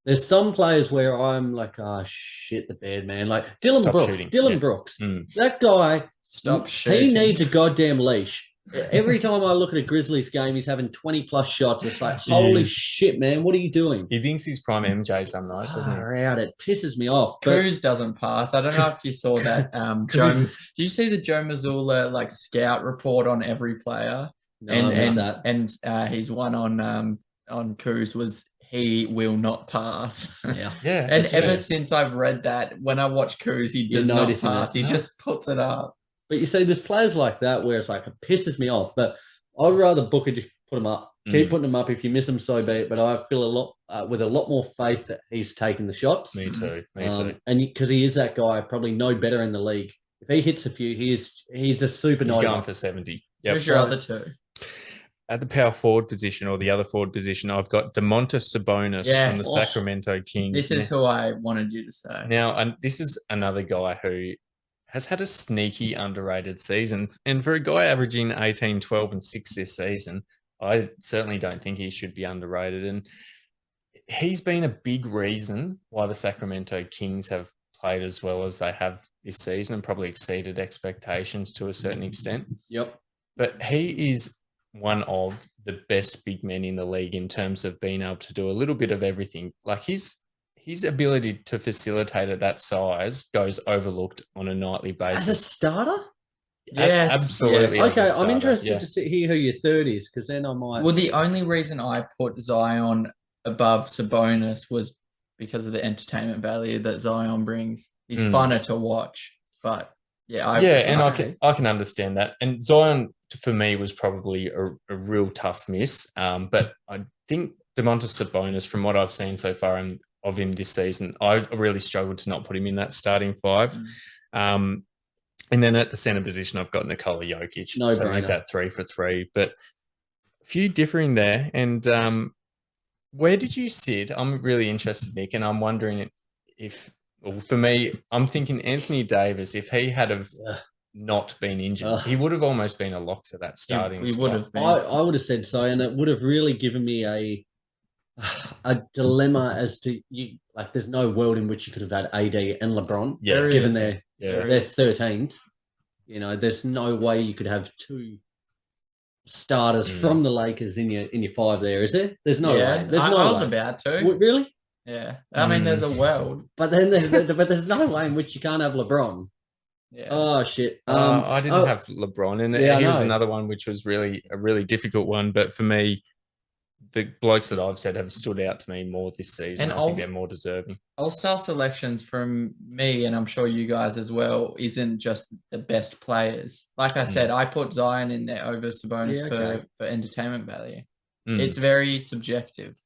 B: there's some players where I'm like, oh shit, the bad man. Like
D: Stop shooting.
B: Dylan
D: Yeah.
B: Brooks.
D: Mm.
B: That guy,
C: Stop shooting.
B: he needs a goddamn leash. Every time I look at a Grizzlies game, he's having 20+ shots. It's like, holy shit, man, what are you doing?
D: He thinks he's prime MJ some nights, doesn't he?
B: Far out, it pisses me off. But
C: Cruz doesn't pass. I don't know if you saw that. Did you see the Joe Mazzulla like scout report on every player?
B: no, I missed that.
C: And his one on Cruz was he will not pass.
B: Yeah.
D: Yeah.
C: And
D: that's
C: ever
D: true.
C: since I've read that, when I watch Cruz, he does not
B: noticing
C: pass.
B: it.
C: He
B: No.
C: just puts it up.
B: But you see, there's players like that where it's like, it pisses me off. But I'd rather Booker just put them up. Keep putting them up. If you miss them, so be it. But I feel a lot with a lot more faith that he's taking the shots.
D: Me too. Me too.
B: And because he is that guy, probably no better in the league. If he hits a few, he's a supernova.
D: He's going for 70. Yep.
C: Who's your other two?
D: At the power forward position or the other forward position, I've got DeMontis Sabonis from the
C: Yes.
D: Sacramento Kings.
C: This is who I wanted you to say.
D: Now, and this is another guy who has had a sneaky underrated season. And for a guy averaging 18, 12, and 6 this season, I certainly don't think he should be underrated. And he's been a big reason why the Sacramento Kings have played as well as they have this season and probably exceeded expectations to a certain extent.
B: Yep.
D: But he is one of the best big men in the league in terms of being able to do a little bit of everything. Like his ability to facilitate at that size goes overlooked on a nightly basis.
B: As a starter?
C: Yes.
D: Absolutely.
C: Yes.
D: as a
B: Okay, I'm
D: starter,
B: interested
D: yeah.
B: to hear who your third is, because then I might.
C: Well, the only reason I put Zion above Sabonis was because of the entertainment value that Zion brings. He's funner to watch, but yeah,
D: I can understand that. And Zion for me was probably a real tough miss. But I think DeMontis Sabonis, from what I've seen so far of him this season, I really struggled to not put him in that starting five. And then at the center position, I've got Nikola Jokic.
B: No
D: so I make
B: brainer.
D: that 3 for 3. But a few differing there. And where did you sit? I'm really interested, Nick, and I'm wondering if, well, for me, I'm thinking Anthony Davis, if he had have not been injured, he would have almost been a lock for that starting
C: He
D: spot.
C: would have been.
B: I would have said so, and it would have really given me a dilemma as to you. Like, there's no world in which you could have had AD and LeBron,
D: Yeah.
B: given
C: is.
B: their 13th. You know, there's no way you could have two starters from the Lakers in your five. There is there? There's no way. There's no
C: I was
B: way.
C: about to.
B: Really?
C: Yeah. I mean, there's a world.
B: But then there's no way in which you can't have LeBron.
C: Yeah.
B: Oh shit!
D: I didn't have LeBron, and
B: yeah, I
D: he was
B: know.
D: another one which was really a really difficult one. But for me, the blokes that I've said have stood out to me more this season.
C: And
D: I think they're more deserving.
C: All-star selections from me, and I'm sure you guys as well, isn't just the best players. Like I said, I put Zion in there over Sabonis for entertainment value. It's very subjective.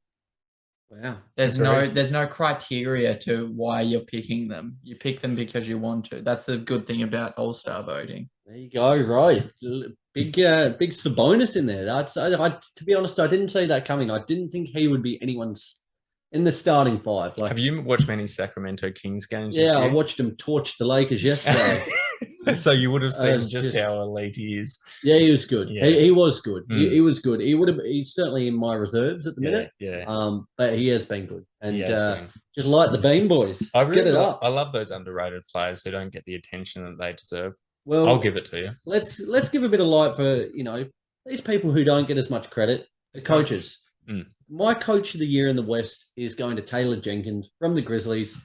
B: Wow.
C: There's no criteria to why you're picking them. You pick them because you want to. That's the good thing about All-Star voting.
B: There you go, right? Big Sabonis in there. To be honest, I didn't see that coming. I didn't think he would be anyone's in the starting five. Like,
D: Have you watched many Sacramento Kings games?
B: yeah,
D: this
B: I
D: year?
B: watched him torch the Lakers yesterday.
D: So you would have seen
B: was
D: just how elite he is.
B: Yeah, he was good.
D: Yeah.
B: He was good. He was good. He's certainly in my reserves at the minute.
D: Yeah.
B: But he has been good. And
D: He has been.
B: just like the Bean Boys.
D: I really
B: Get it up.
D: I love those underrated players who don't get the attention that they deserve.
B: Well,
D: I'll give it to you.
B: Let's give a bit of light for, these people who don't get as much credit, the coaches. My coach of the year in the West is going to Taylor Jenkins from the Grizzlies.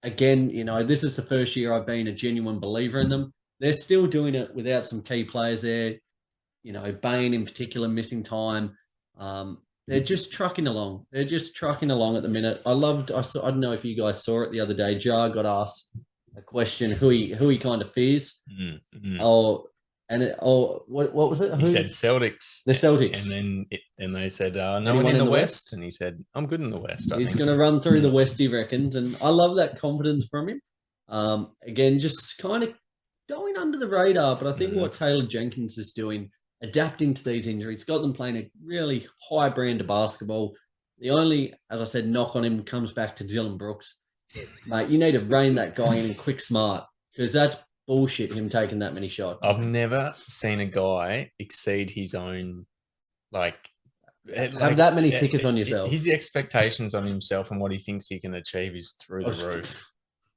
B: Again, this is the first year I've been a genuine believer in them. They're still doing it without some key players there. Bain in particular missing time. They're just trucking along. They're just trucking along at the minute. I don't know if you guys saw it the other day. Jar got asked a question who he kind of fears. What was it?
D: He said Celtics.
B: The Celtics.
D: And then they said, no
B: Anyone
D: one in the West. And he said, I'm good in the West.
B: He's going to run through the West, he reckons. And I love that confidence from him. Again, just kind of going under the radar. But I think what Taylor Jenkins is doing, adapting to these injuries, got them playing a really high brand of basketball. The only, as I said, knock on him comes back to Dylan Brooks. Mate, you need to rein that guy in quick smart, because that's bullshit, him taking that many shots.
D: I've never seen a guy exceed his own
B: have that many tickets on yourself.
D: His expectations on himself and what he thinks he can achieve is through the roof.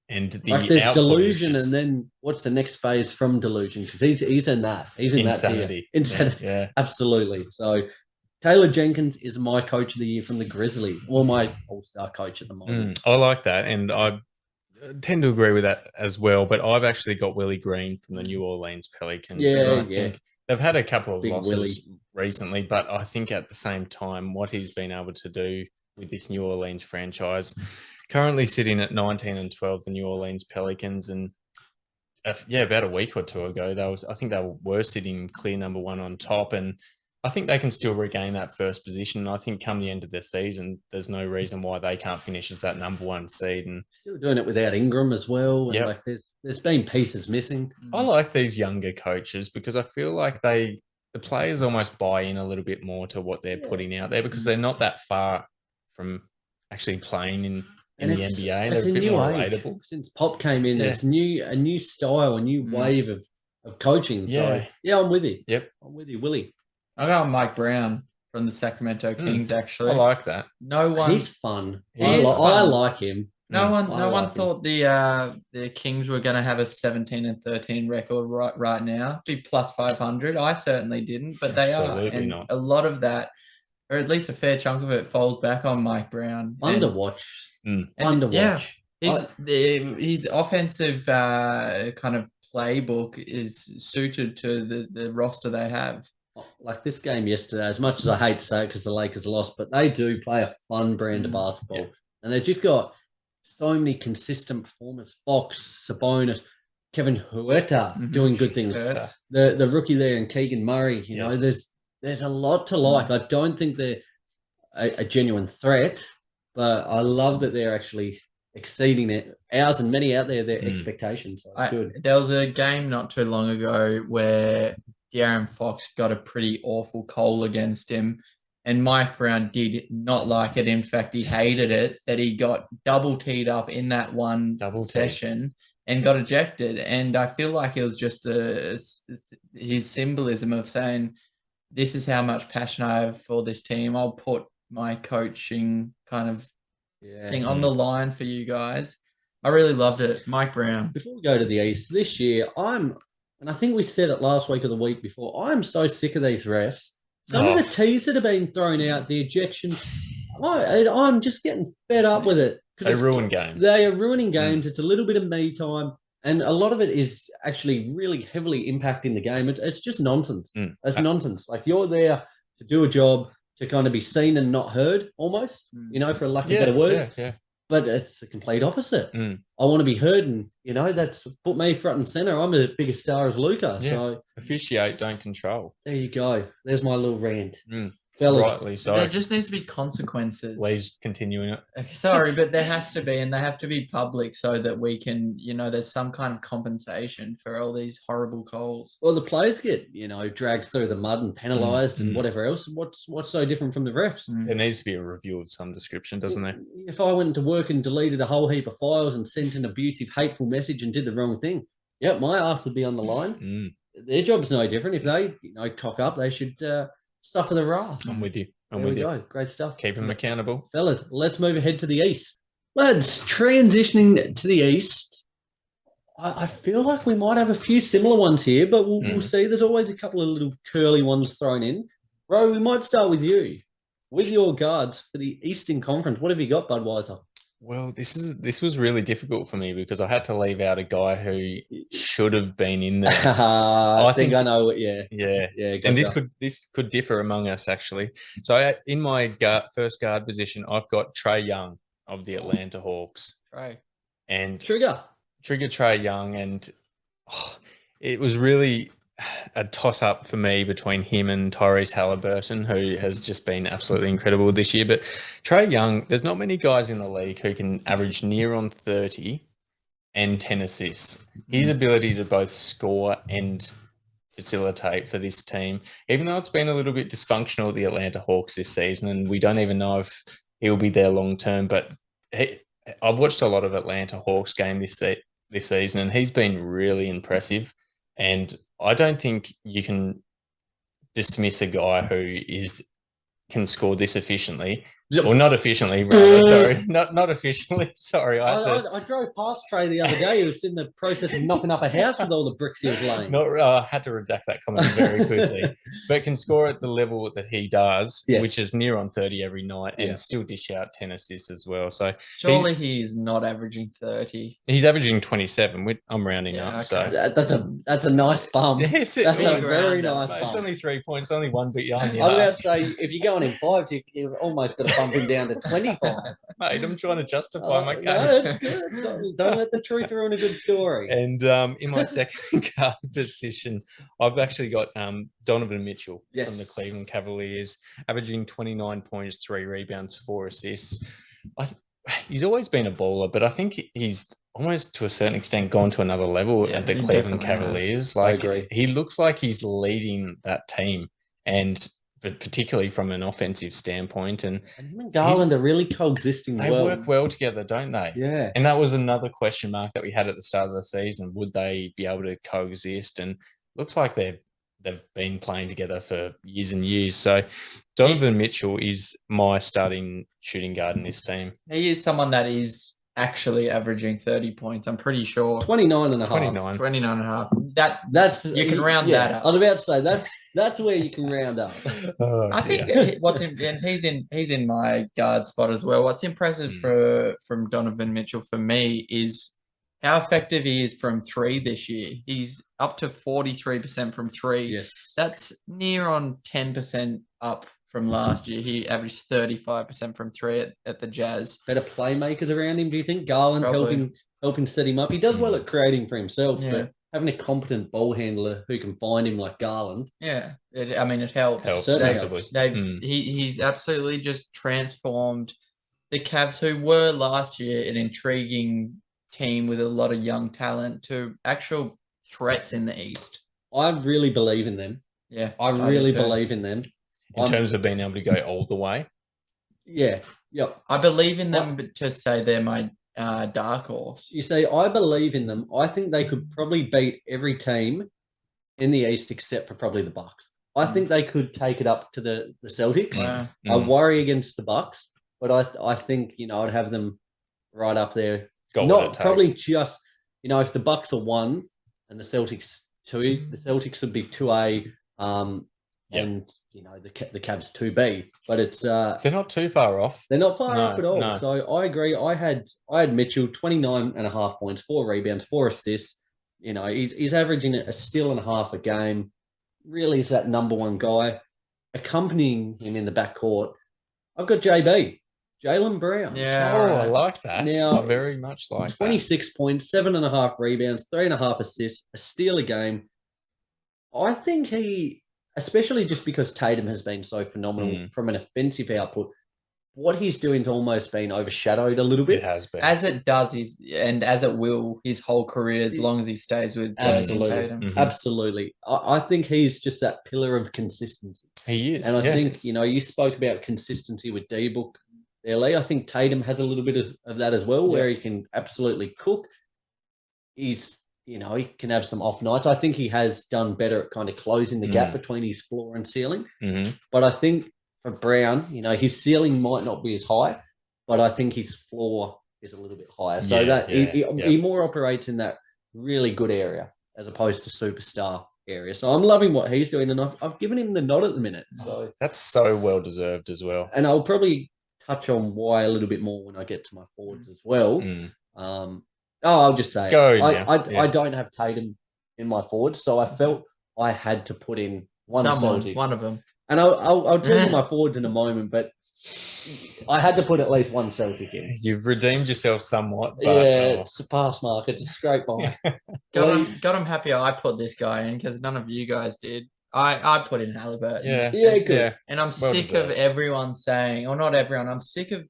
D: And the
B: like there's
D: output
B: delusion,
D: is just
B: and then what's the next phase from delusion? Because he's in that. He's in
D: insanity.
B: that tier. Insanity.
D: Yeah.
B: Absolutely. So Taylor Jenkins is my coach of the year from the Grizzlies, or my all-star coach at the moment.
D: I like that, and I tend to agree with that as well. But I've actually got Willie Green from the New Orleans Pelicans.
B: Yeah,
D: I think they've had a couple of
B: Big
D: losses
B: Willie.
D: recently, but I think at the same time, what he's been able to do with this New Orleans franchise, currently sitting at 19-12, the New Orleans Pelicans, and about a week or two ago, I think they were sitting clear number one on top, and I think they can still regain that first position. I think come the end of the season, there's no reason why they can't finish as that number one seed. And
B: still doing it without Ingram as well. And
D: Yep.
B: like there's been pieces missing.
D: I like these younger coaches because I feel like the players almost buy in a little bit more to what they're putting out there because they're not that far from actually playing in the NBA.
B: It's
D: They're a bit
B: new
D: more
B: age.
D: relatable.
B: Since Pop came in,
D: Yeah.
B: it's a new style, a new wave of coaching. So
D: Yeah.
B: I'm with you.
D: Yep.
B: I'm with you, Willie.
C: I got Mike Brown from the Sacramento Kings. Actually,
D: I like that.
C: no one,
B: He's fun.
C: He is
B: I
C: fun.
B: like him.
C: no one
B: I like him.
C: thought the Kings were going to have a 17-13 record right now. Be plus 500. I certainly didn't, but they
D: Absolutely
C: are, and
D: not.
C: a lot of that, or at least a fair chunk of it, falls back on Mike Brown.
B: Fun to watch.
C: And,
B: Fun to
C: yeah,
B: watch.
C: his offensive kind of playbook is suited to the roster they have.
B: Like this game yesterday, as much as I hate to say it because the Lakers lost, but they do play a fun brand of basketball.
D: Yeah.
B: And they've just got so many consistent performers. Fox, Sabonis, Kevin Huerta doing good things.
C: Hurts.
B: The rookie there and Keegan Murray, you know, there's a lot to like. I don't think they're a genuine threat, but I love that they're actually exceeding it. Ours and many out there, their expectations. So it's good.
C: There was a game not too long ago where De'Aaron Fox got a pretty awful call against him, and Mike Brown did not like it. In fact, he hated it that he got double teed up in that one session and got ejected. And I feel like it was just his symbolism of saying, this is how much passion I have for this team. I'll put my coaching kind of thing on the line for you guys. I really loved it. Mike Brown.
B: Before we go to the East, this year, and I think we said it last week or the week before, I'm so sick of these refs. Some of the teas that have been thrown out, the ejections, I'm just getting fed up with it.
D: They ruin games.
B: They are ruining games. It's a little bit of me time. And a lot of it is actually really heavily impacting the game. It's just nonsense. It's nonsense. Like you're there to do a job, to kind of be seen and not heard almost, you know, for lack of better words.
D: Yeah.
B: But it's the complete opposite. I want to be heard, and, you know, that's put me front and center. I'm a bigger star as Luca.
D: Yeah.
B: So
D: Officiate, don't control.
B: there you go. There's my little rant. Fellas,
D: Rightly so.
C: There just needs to be consequences.
D: Lee's continuing it.
C: Okay, sorry, but there has to be, and they have to be public so that we can, you know, there's some kind of compensation for all these horrible calls.
B: well, the players get, you know, dragged through the mud and penalised and whatever else. What's so different from the refs?
D: There needs to be a review of some description, doesn't there?
B: If I went to work and deleted a whole heap of files and sent an abusive, hateful message and did the wrong thing, my ass would be on the line. Their job's no different. If they, you know, cock up, they should suffer the wrath.
D: I'm with you. I'm
B: There
D: with
B: we
D: you.
B: go. Great stuff.
D: Keep them accountable.
B: Fellas, let's move ahead to the East. Lads, transitioning to the East, I feel like we might have a few similar ones here, but we'll see. There's always a couple of little curly ones thrown in. Bro, we might start with you. With your guards for the Eastern Conference, what have you got, Budweiser?
D: Well, this was really difficult for me because I had to leave out a guy who should have been in there.
B: I think I know what. Yeah.
D: And this could differ among us actually. So in my first guard position, I've got Trae Young of the Atlanta Hawks.
C: Right.
D: And
B: Trigger
D: Trae Young, and it was really a toss-up for me between him and Tyrese Halliburton, who has just been absolutely incredible this year. But Trae Young, there's not many guys in the league who can average near on 30 and 10 assists. His ability to both score and facilitate for this team, even though it's been a little bit dysfunctional at the Atlanta Hawks this season, and we don't even know if he'll be there long-term, but I've watched a lot of Atlanta Hawks game this season, and he's been really impressive. And I don't think you can dismiss a guy who is can score this efficiently, or not efficiently, rather. Sorry, not efficiently. Sorry,
B: I drove past Trey the other day. He was in the process of knocking up a house with all the bricks he was laying.
D: I had to redact that comment very quickly, but can score at the level that he does,
B: Yes.
D: which is near on 30 every night, and
B: Yeah.
D: still dish out 10 assists as well. So
C: Surely he's not averaging 30.
D: he's averaging 27. I'm rounding
C: Yeah,
D: up.
C: okay.
D: So
B: That's a nice bump.
D: It's
B: That's a
C: big
B: very
C: round,
B: nice
D: mate,
B: bump.
D: it's only 3 points, only one bit behind the
B: I was
D: arc.
B: about to say, if you're going in fives, you've almost got to bump him down to 25.
D: Mate, I'm trying to justify my case.
B: No, that's good. Don't let the truth ruin a good story.
D: And in my second guard position, I've actually got Donovan Mitchell from the
B: Yes.
D: Cleveland Cavaliers, averaging 29 points, 3 rebounds, 4 assists. He's always been a baller, but I think he's almost to a certain extent gone to another level
C: Yeah,
D: at the
C: he
D: Cleveland
C: definitely has.
D: Cavaliers.
B: I
D: Like,
B: agree.
D: he looks like he's leading that team, but particularly from an offensive standpoint. And
B: And him and Garland are really coexisting
D: they
B: well.
D: work well together, don't they?
B: Yeah.
D: And that was another question mark that we had at the start of the season. Would they be able to coexist? And looks like they've been playing together for years and years. So Donovan Mitchell is my starting shooting guard in this team.
C: He is someone that is actually averaging 30 points. I'm pretty sure.
B: 29 and a half.
D: 29.
C: 29 and a half.
B: That's
C: You can round that up.
B: I was about to say that's where you can round up.
D: Oh,
C: I
D: dear.
C: think and he's in my guard spot as well. What's impressive from Donovan Mitchell for me is how effective he is from 3 this year. He's up to 43% from 3.
B: Yes.
C: That's near on 10% up from last year. He averaged 35% from 3 at the Jazz.
B: Better playmakers around him, do you think? Garland
C: Probably.
B: helping set him up. He does well at creating for himself,
C: Yeah.
B: but having a competent ball handler who can find him like Garland.
C: Yeah, it helps.
D: Helps
B: Certainly
D: massively.
B: helps.
C: He's absolutely just transformed the Cavs, who were last year an intriguing team with a lot of young talent, to actual threats in the East.
B: I really believe in them.
C: Yeah,
B: I
C: do
B: really
C: too.
B: believe in them.
D: In terms of being able to go all the way.
B: Yeah. Yep.
C: I believe in them, but to say they're my dark horse.
B: You see, I believe in them. I think they could probably beat every team in the East except for probably the Bucks. I think they could take it up to the Celtics.
C: Wow.
B: I worry against the Bucks, but I think, I'd have them right up there.
D: Got what it
B: Not
D: takes.
B: probably just, if the Bucks are 1 and the Celtics 2, the Celtics would be 2A, and the Cavs 2B. But it's
D: They're not too far off.
B: they're not far
D: No,
B: off at all.
D: no.
B: So I agree. I had Mitchell 29 and a half points, 4 rebounds, 4 assists. He's averaging a steal and a half a game. Really is that number 1 guy. Accompanying him in the backcourt, I've got JB, Jaylen Brown.
C: Yeah,
D: Oh,
C: right.
D: I like that.
B: Now,
D: I very much like that.
B: 26 points, 7.5 rebounds, 3.5 assists, a steal a game. I think he, especially just because Tatum has been so phenomenal from an offensive output, what he's doing's almost been overshadowed a little bit.
D: It has been.
C: As it does, and as it will, his whole career, as long as he stays with Jason
B: Absolutely.
C: Tatum.
D: Mhm.
B: Absolutely. I think he's just that pillar of consistency.
D: He is.
B: And I
D: yeah.
B: think, you spoke about consistency with D-Book early. I think Tatum has a little bit of that as well, where he can absolutely cook. He's, he can have some off nights. I think he has done better at kind of closing the gap between his floor and ceiling.
D: Mhm.
B: But I think for Brown, his ceiling might not be as high, but I think his floor is a little bit higher. So he more operates in that really good area as opposed to superstar area. So I'm loving what he's doing, and I've given him the nod at the minute. So
D: That's so well deserved as well.
B: and I'll probably touch on why a little bit more when I get to my forwards as well. I'll just say
D: Go
B: it.
D: now.
B: I don't have Tatum in my forwards, so I felt I had to put in one Celtic.
C: One of them.
B: And I'll tell you my forwards in a moment, but I had to put at least one Celtic in.
D: You've redeemed yourself somewhat. But,
B: It's a pass mark. It's a scrape by.
C: Got him happy I put this guy in because none of you guys did. I put in Halliburton.
B: Yeah, good.
D: Yeah.
C: And I'm
D: Well
C: sick of
D: deserved.
C: everyone saying, or not everyone, I'm sick of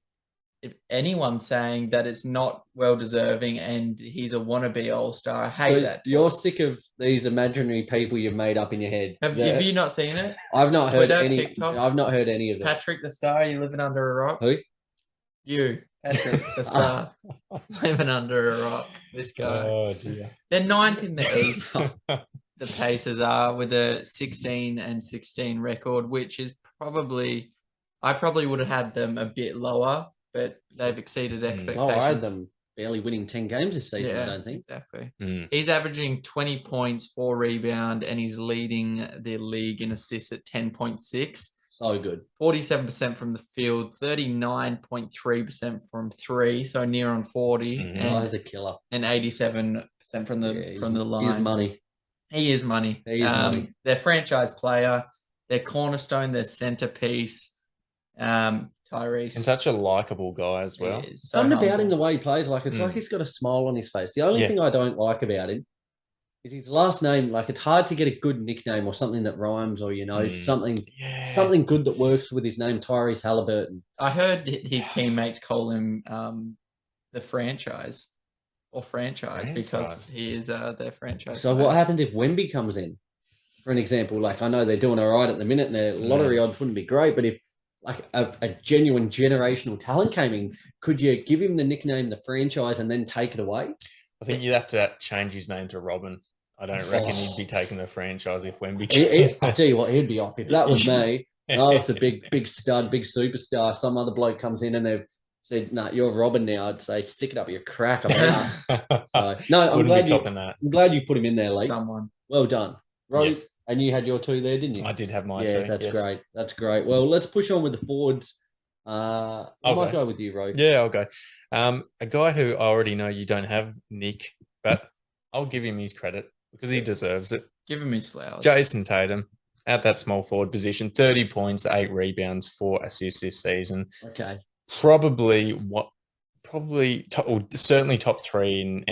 C: anyone saying that it's not well deserving and he's a wannabe all-star. I hate
B: So
C: that.
B: you're sick of these imaginary people you've made up in your head.
C: Have you not seen it?
B: I've not heard
C: Twitter,
B: any.
C: TikTok?
B: I've not heard any of that.
C: Patrick the Star, you living under a rock?
B: Who?
C: You, Patrick the Star, living under a rock. This guy.
D: Oh, dear.
C: They're 9th in the East. The Pacers are with a 16-16 record, which is probably I probably would have had them a bit lower, but they've exceeded expectations.
B: Oh, I had them barely winning 10 games this season, I don't think.
C: Exactly.
D: Mm.
C: He's averaging 20 points, 4 rebound, and he's leading the league in assists at 10.6.
B: So good.
C: 47% from the field, 39.3% from 3, so near on 40,
B: Oh, he's a killer.
C: and 87% from the line.
B: He's money.
C: He is money.
B: He is money.
C: Their franchise player, their cornerstone, their centerpiece, Tyrese.
D: And such a likable guy as well.
C: He is so
B: Something about
C: humble.
B: him, the way he plays, like it's like he's got a smile on his face. The only thing I don't like about him is his last name. Like it's hard to get a good nickname or something that rhymes, or something good that works with his name, Tyrese Halliburton.
C: I heard his teammates call him the franchise because he is their franchise.
B: So what happens if Wemby comes in, for an example? Like I know they're doing all right at the minute, and their lottery odds wouldn't be great, but if like a genuine generational talent came in, could you give him the nickname, the franchise, and then take it away?
D: I think you'd have to change his name to Robin. I don't reckon he'd be taking the franchise if Wemby.
B: I'll tell you what, he'd be off. If that was me, and I was a big stud, big superstar, some other bloke comes in and they've said, "No, you're Robin now," I'd say, "Stick it up your crack." I'm out. So, no, I'm glad you put him in there, Lee.
C: Someone.
B: Well done. Rose,
D: Yes.
B: And you had your two there, didn't you?
D: I did have mine
B: too.
D: too.
B: That's great. That's great. Well, let's push on with the forwards. I might go with you, Rose.
D: Yeah, I'll go. A guy who I already know you don't have, Nick, but I'll give him his credit because he deserves it.
C: Give him his flowers.
D: Jason Tatum at that small forward position, 30 points, 8 rebounds, 4 assists this season.
B: Okay.
D: Certainly top 3 in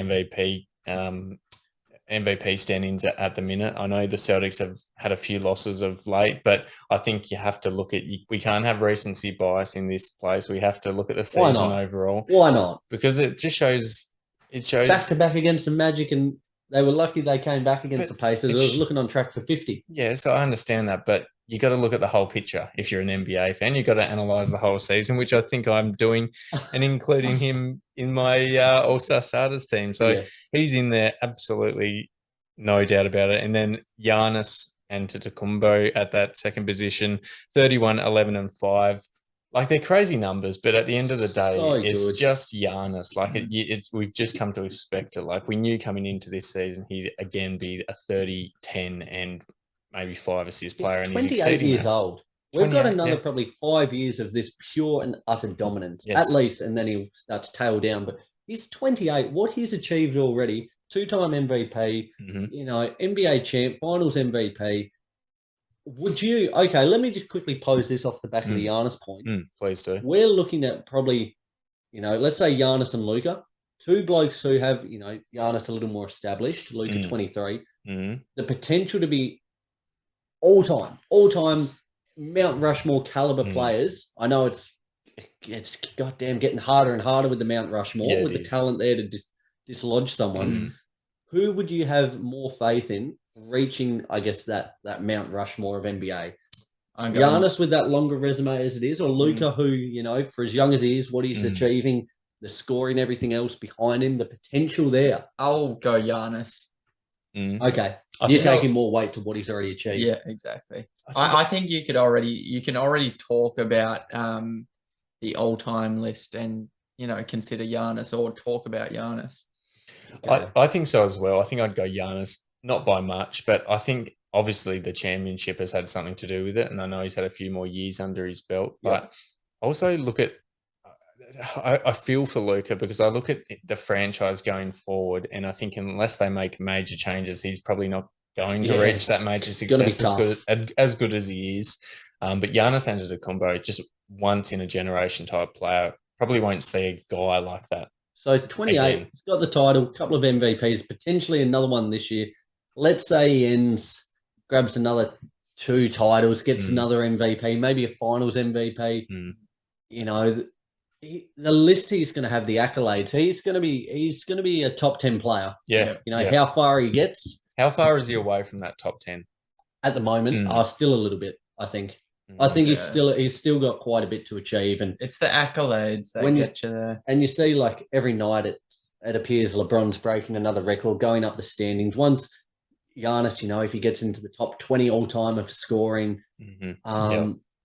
D: MVP standings at the minute. I know the Celtics have had a few losses of late, but I think you have to look at, we can't have recency bias in this place. We have to look at the season overall.
B: Why not?
D: Because it just shows.
B: Back to back against the Magic, and they were lucky they came back against the Pacers. They were looking on track for 50.
D: Yeah, so I understand that, but you got to look at the whole picture. If you're an NBA fan, you got to analyze the whole season, which I think I'm doing, and including him in my All-Star starters team. So he's in there, absolutely, no doubt about it. And then Giannis Antetokounmpo at that second position, 31, 11, and 5. Like, they're crazy numbers, but at the end of the day, it's just Giannis. Like, we've just come to expect it. Like, we knew coming into this season, he'd again be a 30, 10, and maybe 5 assist player.
B: He's
D: and
B: 28 years old. We've got another probably 5 years of this pure and utter dominance, at least, and then he'll start to tail down. But he's 28. What he's achieved already, 2-time MVP, NBA champ, finals MVP. Let me just quickly pose this off the back of the Giannis point.
D: Please do.
B: We're looking at probably, let's say Giannis and Luka, 2 blokes who have, Giannis a little more established, Luka 23, the potential to be all-time Mount Rushmore caliber players. I know it's goddamn getting harder and harder with the Mount Rushmore, with the talent there to dislodge someone. Who would you have more faith in reaching, I guess, that Mount Rushmore of NBA? Giannis with that longer resume as it is, or Luka who, for as young as he is, what he's achieving, the scoring, everything else behind him, the potential there.
C: I'll go Giannis.
B: Okay. You're taking more weight to what he's already achieved.
C: Yeah, exactly. I think you can already talk about the all-time list and, consider Giannis or talk about Giannis.
D: I think so as well. I think I'd go Giannis, not by much, but I think obviously the championship has had something to do with it. And I know he's had a few more years under his belt, but also look at, I feel for Luka because I look at the franchise going forward, and I think unless they make major changes, he's probably not going to reach that major success as good as he is. But Giannis Antetokounmpo, just once in a generation type player, probably won't see a guy like that.
B: So 28, he's got the title, a couple of MVPs, potentially another one this year. Let's say he grabs another 2 titles, gets another MVP, maybe a finals MVP. The list he's going to have the accolades. He's going to be a top 10 player. How far he gets.
D: How far is he away from that top 10?
B: At the moment, still a little bit, I think. I think he's still got quite a bit to achieve, and
C: it's the accolades that get you there.
B: And you see, like every night, it appears LeBron's breaking another record, going up the standings. Once Giannis, if he gets into the top 20 all time of scoring,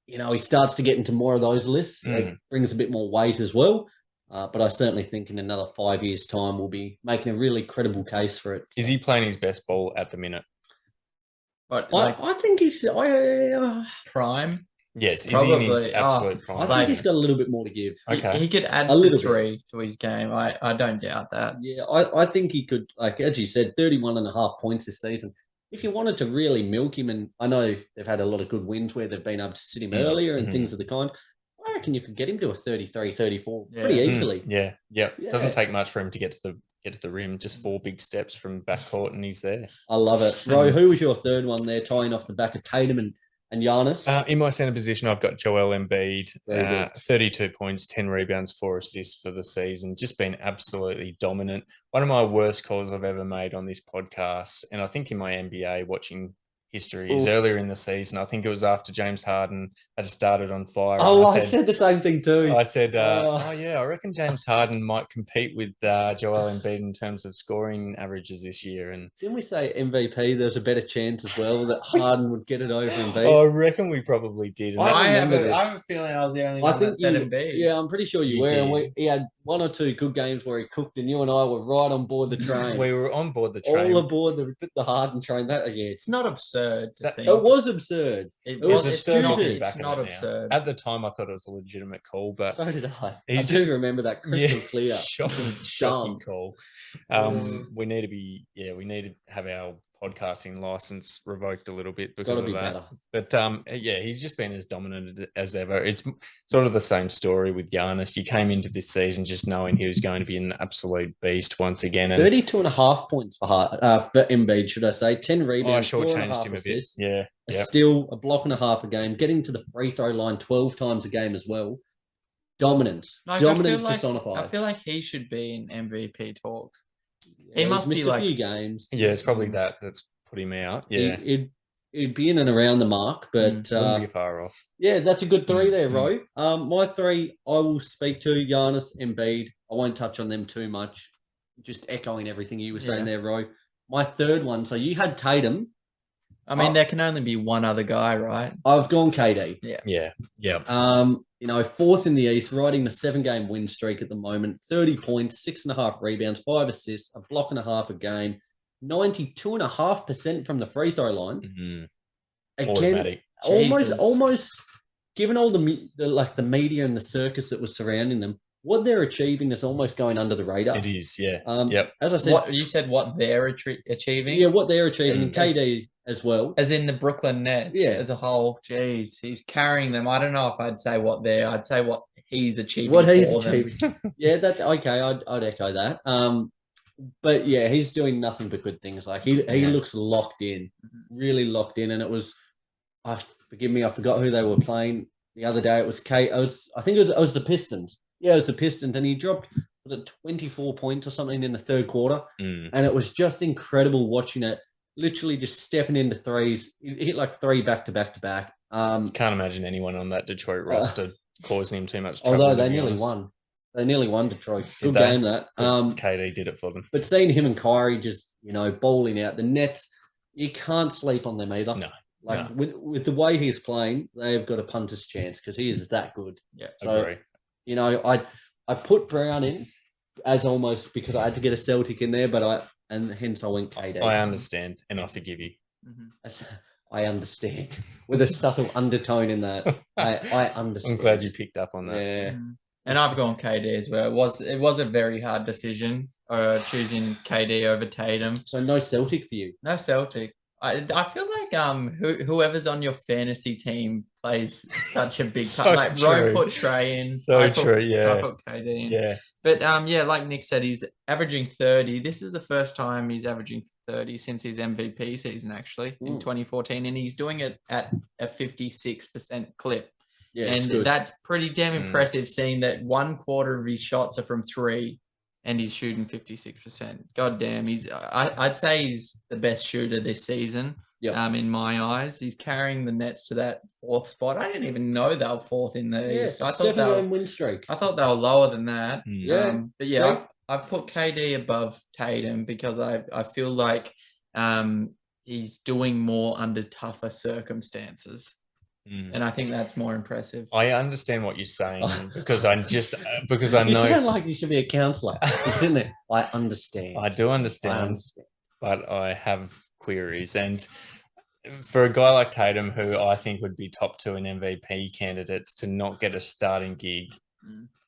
B: he starts to get into more of those lists. It brings a bit more weight as well. But I certainly think in another 5 years' time, we'll be making a really credible case for it.
D: Is he playing his best ball at the minute?
C: But
B: I think he's.
C: prime.
D: Yes, is he in his
C: Probably.
D: absolute prime?
B: I think he's got a little bit more to give.
D: Okay.
C: He could add
B: A little
C: 3 to his game. I don't doubt that.
B: Yeah, I think he could, like, as you said, 31.5 points this season. If you wanted to really milk him, and I know they've had a lot of good wins where they've been able to sit him earlier and things of the kind, I reckon you could get him to a 33, 34 pretty easily.
D: Yeah. Doesn't take much for him to get to the rim. Just 4 big steps from backcourt, and he's there.
B: I love it. Ro, who was your third one there, tying off the back of Tatum and Giannis?
D: In my center position, I've got Joel Embiid,
B: Very good.
D: 32 points, 10 rebounds, 4 assists for the season. Just been absolutely dominant. One of my worst calls I've ever made on this podcast, and I think in my NBA watching history is earlier in the season. I think it was after James Harden had started on fire.
B: Oh, I said the same thing too.
D: I said, I reckon James Harden might compete with Joel Embiid in terms of scoring averages this year. And
B: didn't we say MVP? There's a better chance as well that Harden would get it over Embiid.
D: I reckon we probably did. And
C: I have a feeling I was the only one that said Embiid.
B: Yeah, I'm pretty sure you were. And he had 1 or 2 good games where he cooked, and you and I were right on board the train.
D: We were on board the train.
B: All aboard the Harden train.
C: It's not absurd to think.
B: It was absurd.
C: It
B: was
C: it's
B: absurd.
C: not absurd.
D: At the time, I thought it was a legitimate call, but
B: so did I.
D: I
B: do remember that crystal clear.
D: Shocking call. We need to have our podcasting license revoked a little bit because of that. Better. But he's just been as dominant as ever. It's sort of the same story with Giannis. You came into this season just knowing he was going to be an absolute beast once again. And
B: 32.5 points for Embiid, should I say? 10 rebounds.
D: I shortchanged him a bit. Yeah.
B: Still a block and a half a game. Getting to the free throw line 12 times a game as well. Dominance. Dominance personified.
C: I feel like he should be in MVP talks. He must be
B: like a few games.
D: Yeah, it's probably that's put him out. Yeah,
B: it'd be in and around the mark, but
D: wouldn't be far off.
B: Yeah, that's a good 3 there, Ro. My 3, I will speak to Giannis, Embiid. I won't touch on them too much. Just echoing everything you were saying there, Ro. My third one. So you had Tatum.
C: I mean, there can only be one other guy, right?
B: I've gone KD.
C: Yeah.
B: Fourth in the East, riding the 7-game win streak at the moment. 30 points, 6.5 rebounds, 5 assists, a block and a half a game, 92.5% from the free throw line.
D: Mm-hmm.
B: Again, almost given all the media and the circus that was surrounding them, what they're achieving is almost going under the radar.
D: It is, yeah.
B: As I said,
C: what they're achieving?
B: Yeah, what they're achieving, and KD as well.
C: As in the Brooklyn Nets as a whole. Jeez, he's carrying them. I don't know if I'd say I'd say what he's achieving.
B: What he's achieving. Yeah, okay, I'd echo that. But yeah, he's doing nothing but good things. Like he looks locked in, really locked in. And it was, forgive me, I forgot who they were playing the other day. It was I think it was the Pistons. Yeah, it was the Pistons, and he dropped 24 points or something in the third quarter, and it was just incredible watching it. Literally just stepping into threes. He hit like 3 back to back to back.
D: Can't imagine anyone on that Detroit roster causing him too much trouble.
B: Although they nearly won. They nearly won Detroit. Good game that.
D: KD did it for them.
B: But seeing him and Kyrie just, bowling out the Nets, you can't sleep on them either.
D: No.
B: With the way he's playing, they've got a punter's chance because he is that good.
D: Yeah,
B: so,
D: agree.
B: I put Brown in as almost because I had to get a Celtic in there, and hence I went KD.
D: I understand, and I forgive you.
C: Mm-hmm.
B: I understand with a subtle undertone in that. I understand.
D: I'm glad you picked up on that.
B: Yeah.
C: Mm-hmm. And I've gone KD as well. It was a very hard decision choosing KD over Tatum.
B: So no Celtic for you?
C: No Celtic. I feel like whoever's on your fantasy team plays such a big part. Like Ro put Trey in.
D: I put
C: KD in.
D: Yeah.
C: But like Nick said, he's averaging 30. This is the first time he's averaging 30 since his MVP season, actually, in 2014. And he's doing it at a 56% clip.
B: Yeah,
C: and that's pretty damn impressive, seeing that 1/4 of his shots are from 3 and he's shooting 56%. God damn, I'd say he's the best shooter this season.
B: Yep.
C: In my eyes, he's carrying the Nets to that 4th spot. I didn't even know they were 4th in the East. I thought
B: 7-game win streak.
C: I thought they were lower than that.
B: Yeah.
C: I put KD above Tatum because I feel like he's doing more under tougher circumstances. And I think that's more impressive.
D: I understand what you're saying because I know
B: You sound like you should be a counsellor. You're sitting there. I understand.
D: I do understand, but I have queries. And for a guy like Tatum, who I think would be top 2 in MVP candidates, to not get a starting gig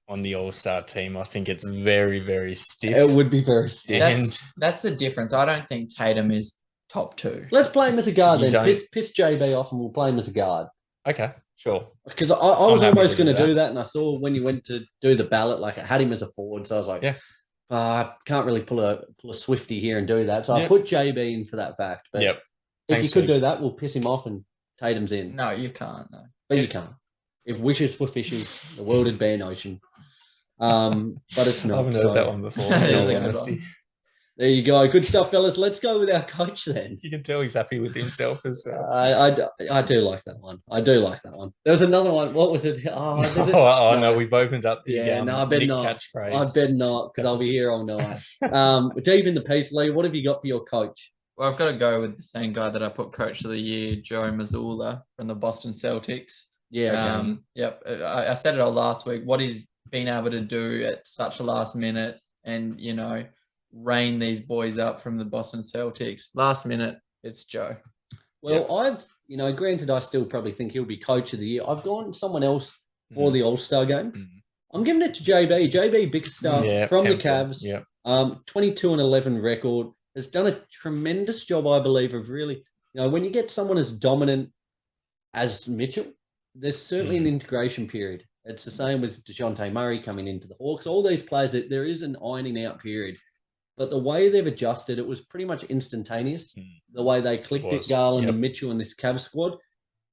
D: on the All-Star team, I think it's very, very stiff.
B: It would be very stiff.
C: That's the difference. I don't think Tatum is top 2.
B: Let's play him as a guard then. Piss JB off and we'll play him as a guard.
D: Okay, sure.
B: Because I was almost going to do that, and I saw when you went to do the ballot, like it had him as a forward, so I was like, I can't really pull a Swifty here and do that. So I put JB in for that fact. But if you could do that, we'll piss him off and Tatum's in.
C: No, you can't. No.
B: But you can't. If wishes were fishes, the world would be an ocean. But it's not.
D: I haven't heard that one before. In all honesty.
B: There you go. Good stuff, fellas. Let's go with our coach then.
D: You can tell he's happy with himself as well.
B: I do like that one. I do like that one. There was another one. What was it?
D: No, we've opened up the
B: I better not.
D: catchphrase.
B: I better not, because I'll be here all night. Deep in the piece, Lee, what have you got for your coach?
C: Well, I've got to go with the same guy that I put coach of the year, Joe Mazzulla from the Boston Celtics.
B: Yeah.
C: Okay. I said it all last week. What he's been able to do at such a last minute and, rein these boys up from the Boston Celtics. Last minute, it's Joe.
B: Well, I've, granted, I still probably think he'll be coach of the year. I've gone someone else for the All-Star game. I'm giving it to JB. JB Bickerstaff from the Cavs. 22-11 record. Has done a tremendous job, I believe, of really, when you get someone as dominant as Mitchell, there's certainly an integration period. It's the same with DeJounte Murray coming into the Hawks. All these players, there is an ironing out period. But the way they've adjusted, it was pretty much instantaneous. The way they clicked it, Garland and Mitchell and this Cavs squad.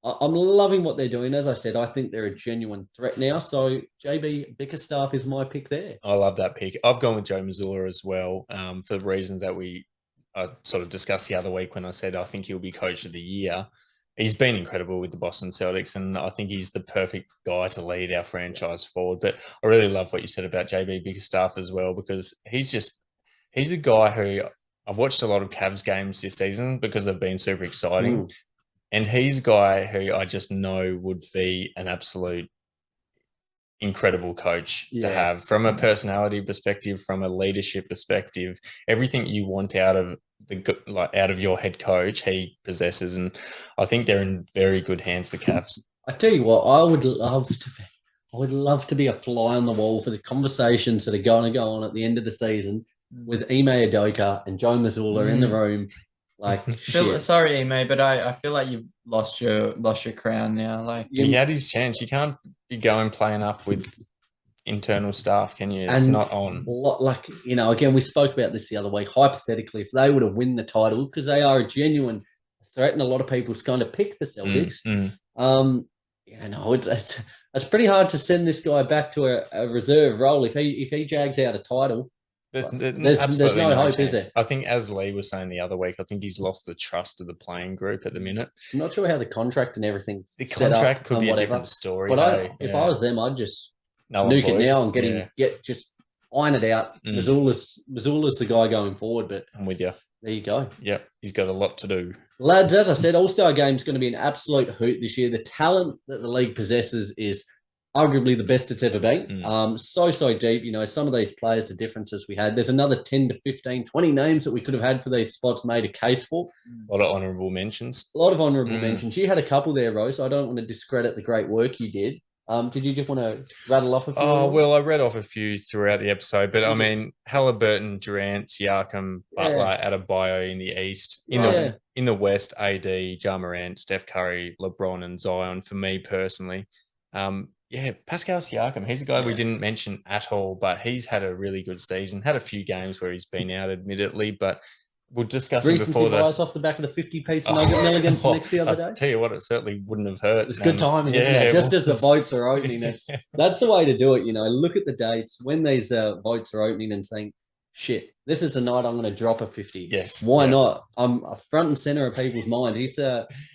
B: I'm loving what they're doing. As I said, I think they're a genuine threat now. So JB Bickerstaff is my pick there.
D: I love that pick. I've gone with Joe Mazzulla as well, for the reasons that we sort of discussed the other week when I said I think he'll be coach of the year. He's been incredible with the Boston Celtics, and I think he's the perfect guy to lead our franchise forward. But I really love what you said about JB Bickerstaff as well, because he's a guy who I've watched a lot of Cavs games this season because they've been super exciting. And he's a guy who I just know would be an absolute incredible coach to have, from a personality perspective, from a leadership perspective. Everything you want out of your head coach, he possesses. And I think they're in very good hands, the Cavs.
B: I tell you what, I would love to be a fly on the wall for the conversations that are going to go on at the end of the season with Ime Udoka and Joe Mazzulla in the room.
C: Sorry, Ime, but I feel like you've lost your crown now. Like,
D: he had his chance. You can't be going playing up with internal staff, can you? It's not on.
B: Again, we spoke about this the other week. Hypothetically, if they were to win the title, because they are a genuine threat, and a lot of people's kind of pick the Celtics. It's pretty hard to send this guy back to a reserve role if he jags out a title. There's no hope,
D: chance. Is there? I think, as Lee was saying the other week, I think he's lost the trust of the playing group at the minute.
B: I'm not sure how the contract and everything.
D: The contract could be a different story.
B: But if I was them, I'd just nuke it now and just iron it out. Mazzulla's the guy going forward. But
D: I'm with you.
B: There you go.
D: Yep, he's got a lot to do.
B: Lads, as I said, All-Star Game's going to be an absolute hoot this year. The talent that the league possesses is arguably the best it's ever been. So deep. Some of these players, the differences we had. There's another 10 to 15, 20 names that we could have had for these spots made a case for.
D: A lot of honourable mentions.
B: mentions. You had a couple there, Rose. So I don't want to discredit the great work you did. Did you just want to rattle off a few?
D: Oh, well, I read off a few throughout the episode, but I mean, Halliburton, Durant, Siakam, Butler, Adebayo in the East. In the West, AD, Ja Morant, Steph Curry, LeBron, and Zion for me personally. Pascal Siakam, he's a guy we didn't mention at all, but he's had a really good season. Had a few games where he's been out, admittedly, but we'll discuss him before the
B: off the back of the 50-piece nugget Milligan's next the other day.
D: I'll tell you what, it certainly wouldn't have hurt.
B: It's good timing, isn't it? Just as the votes are opening, that's the way to do it. Look at the dates when these votes are opening and saying, shit, this is the night I'm going to drop a 50.
D: Yes.
B: Why
D: yeah.
B: not? I'm front and center of people's minds.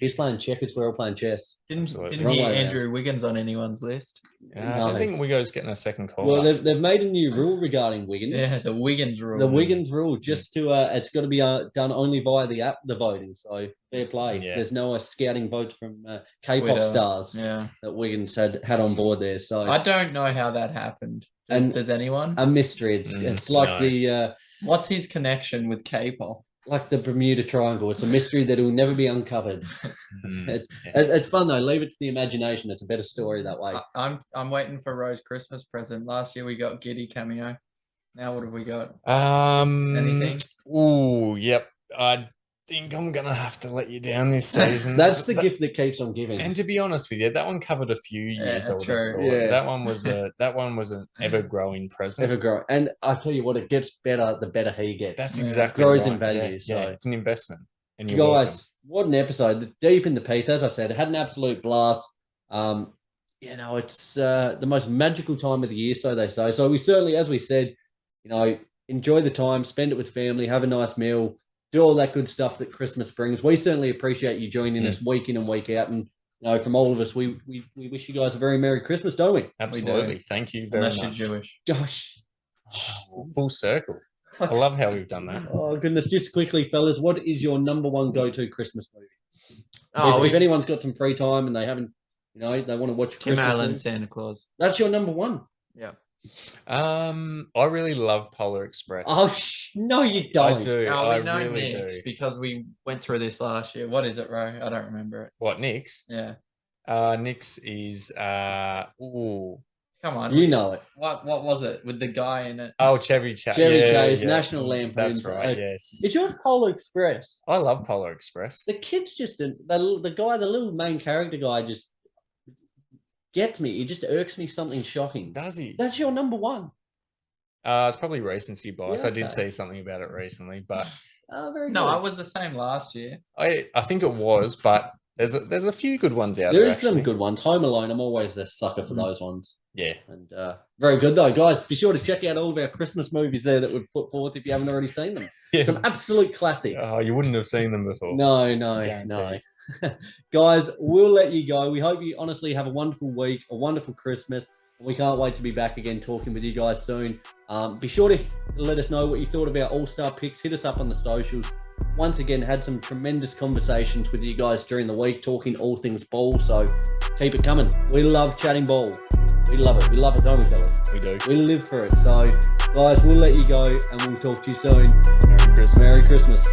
B: He's playing checkers. We're all playing chess.
D: Absolutely.
C: Didn't
B: Wrong
C: hear
B: way around.
C: Andrew Wiggins on anyone's list.
D: I
B: No.
D: don't think Wigo's getting a second call.
B: Well, they've made a new rule regarding Wiggins.
C: Yeah, the Wiggins rule.
B: The Wiggins rule, just to it's got to be done only via the app, the voting. So fair play.
D: Yeah.
B: There's no scouting votes from K-pop
C: Twitter.
B: stars
C: Yeah.
B: that Wiggins had on board there. So
C: I don't know how that happened.
B: And-
C: Does anyone?
B: a mystery. It's like
D: no.
B: the
C: What's his connection with K-pop?
B: like the Bermuda Triangle. It's a mystery that will never be uncovered.
D: Mm,
B: It's fun though. Leave it to the imagination. It's a better story that way.
C: I'm waiting for Rose Christmas present. Last year we got Giddy cameo. Now what have we got? Anything?
D: Ooh, yep. I think I'm gonna have to let you down this season.
B: That's the
D: That-
B: gift that keeps on giving.
D: And to be honest with you, that one covered a few years. I would have
C: true.
D: thought.
B: Yeah.
D: That one was an ever growing present.
B: Ever grow. And I tell you what, it gets better the better he gets.
D: That's
C: Yeah.
D: exactly
B: Grows
D: right.
B: in value,
D: Yeah,
B: so-
D: it's an investment. And you're welcome.
B: Guys, what an episode. Deep in the piece. As I said, it had an absolute blast. It's the most magical time of the year, so they say. So we certainly, as we said, enjoy the time, spend it with family, have a nice meal, do all that good stuff that Christmas brings. We certainly appreciate you joining us week in and week out. And from all of us, we wish you guys a very Merry Christmas, don't we?
D: Absolutely. Thank you very
C: Unless
D: much.
C: you're Jewish.
B: Gosh.
D: Full circle. I love how we've done that.
B: Oh goodness. Just quickly, fellas, what is your number one go-to Christmas movie?
C: Oh,
B: if anyone's got some free time and they haven't, they want to watch a
C: Tim
B: Christmas
C: Allen,
B: movie,
C: Santa Claus.
B: that's your number one.
C: Yeah.
D: I really love Polar Express.
B: Oh, no, you don't.
D: I do.
C: Oh,
D: I
C: we know
D: really
C: Nick's
D: do.
C: because we went through this last year. What is it, Ro? I don't remember it.
D: What, Nick's?
C: Yeah.
D: Nick's is
C: Come on.
B: You know it.
C: What was it with the guy in it?
D: Oh, Chevy Chase.
B: Chevy
D: yeah,
B: Chase,
D: yeah.
B: National Lampoon's.
D: That's right. Yes.
B: It's yours, Polar Express.
D: I love Polar Express.
B: The kid's just the little main character guy just gets me. He just irks me something shocking.
D: Does he?
B: That's your number one.
D: It's probably recency bias.
B: Yeah,
D: I did
B: okay.
D: say something about it recently, but
B: Very
C: No,
B: good.
C: I was the same last year.
D: I think it was. But there's a few good ones out
B: There
D: there.
B: is some
D: actually.
B: good ones. Home Alone. I'm always a sucker for those ones.
D: Yeah.
B: And very good though, guys. Be sure to check out all of our Christmas movies there that we've put forth if you haven't already seen them.
D: Yeah.
B: Some absolute classics.
D: Oh, you wouldn't have seen them before.
B: No.
D: Guaranteed.
B: Guys, we'll let you go. We hope you honestly have a wonderful week, a wonderful Christmas. We can't wait to be back again talking with you guys soon. Be sure to let us know what you thought of our All-Star picks. Hit us up on the socials. Once again, had some tremendous conversations with you guys during the week, talking all things ball. So keep it coming. We love chatting ball. We love it. We love it, don't we, fellas?
D: We do.
B: We live for it. So, guys, we'll let you go and we'll talk to you soon.
D: Merry Christmas.
B: Merry Christmas.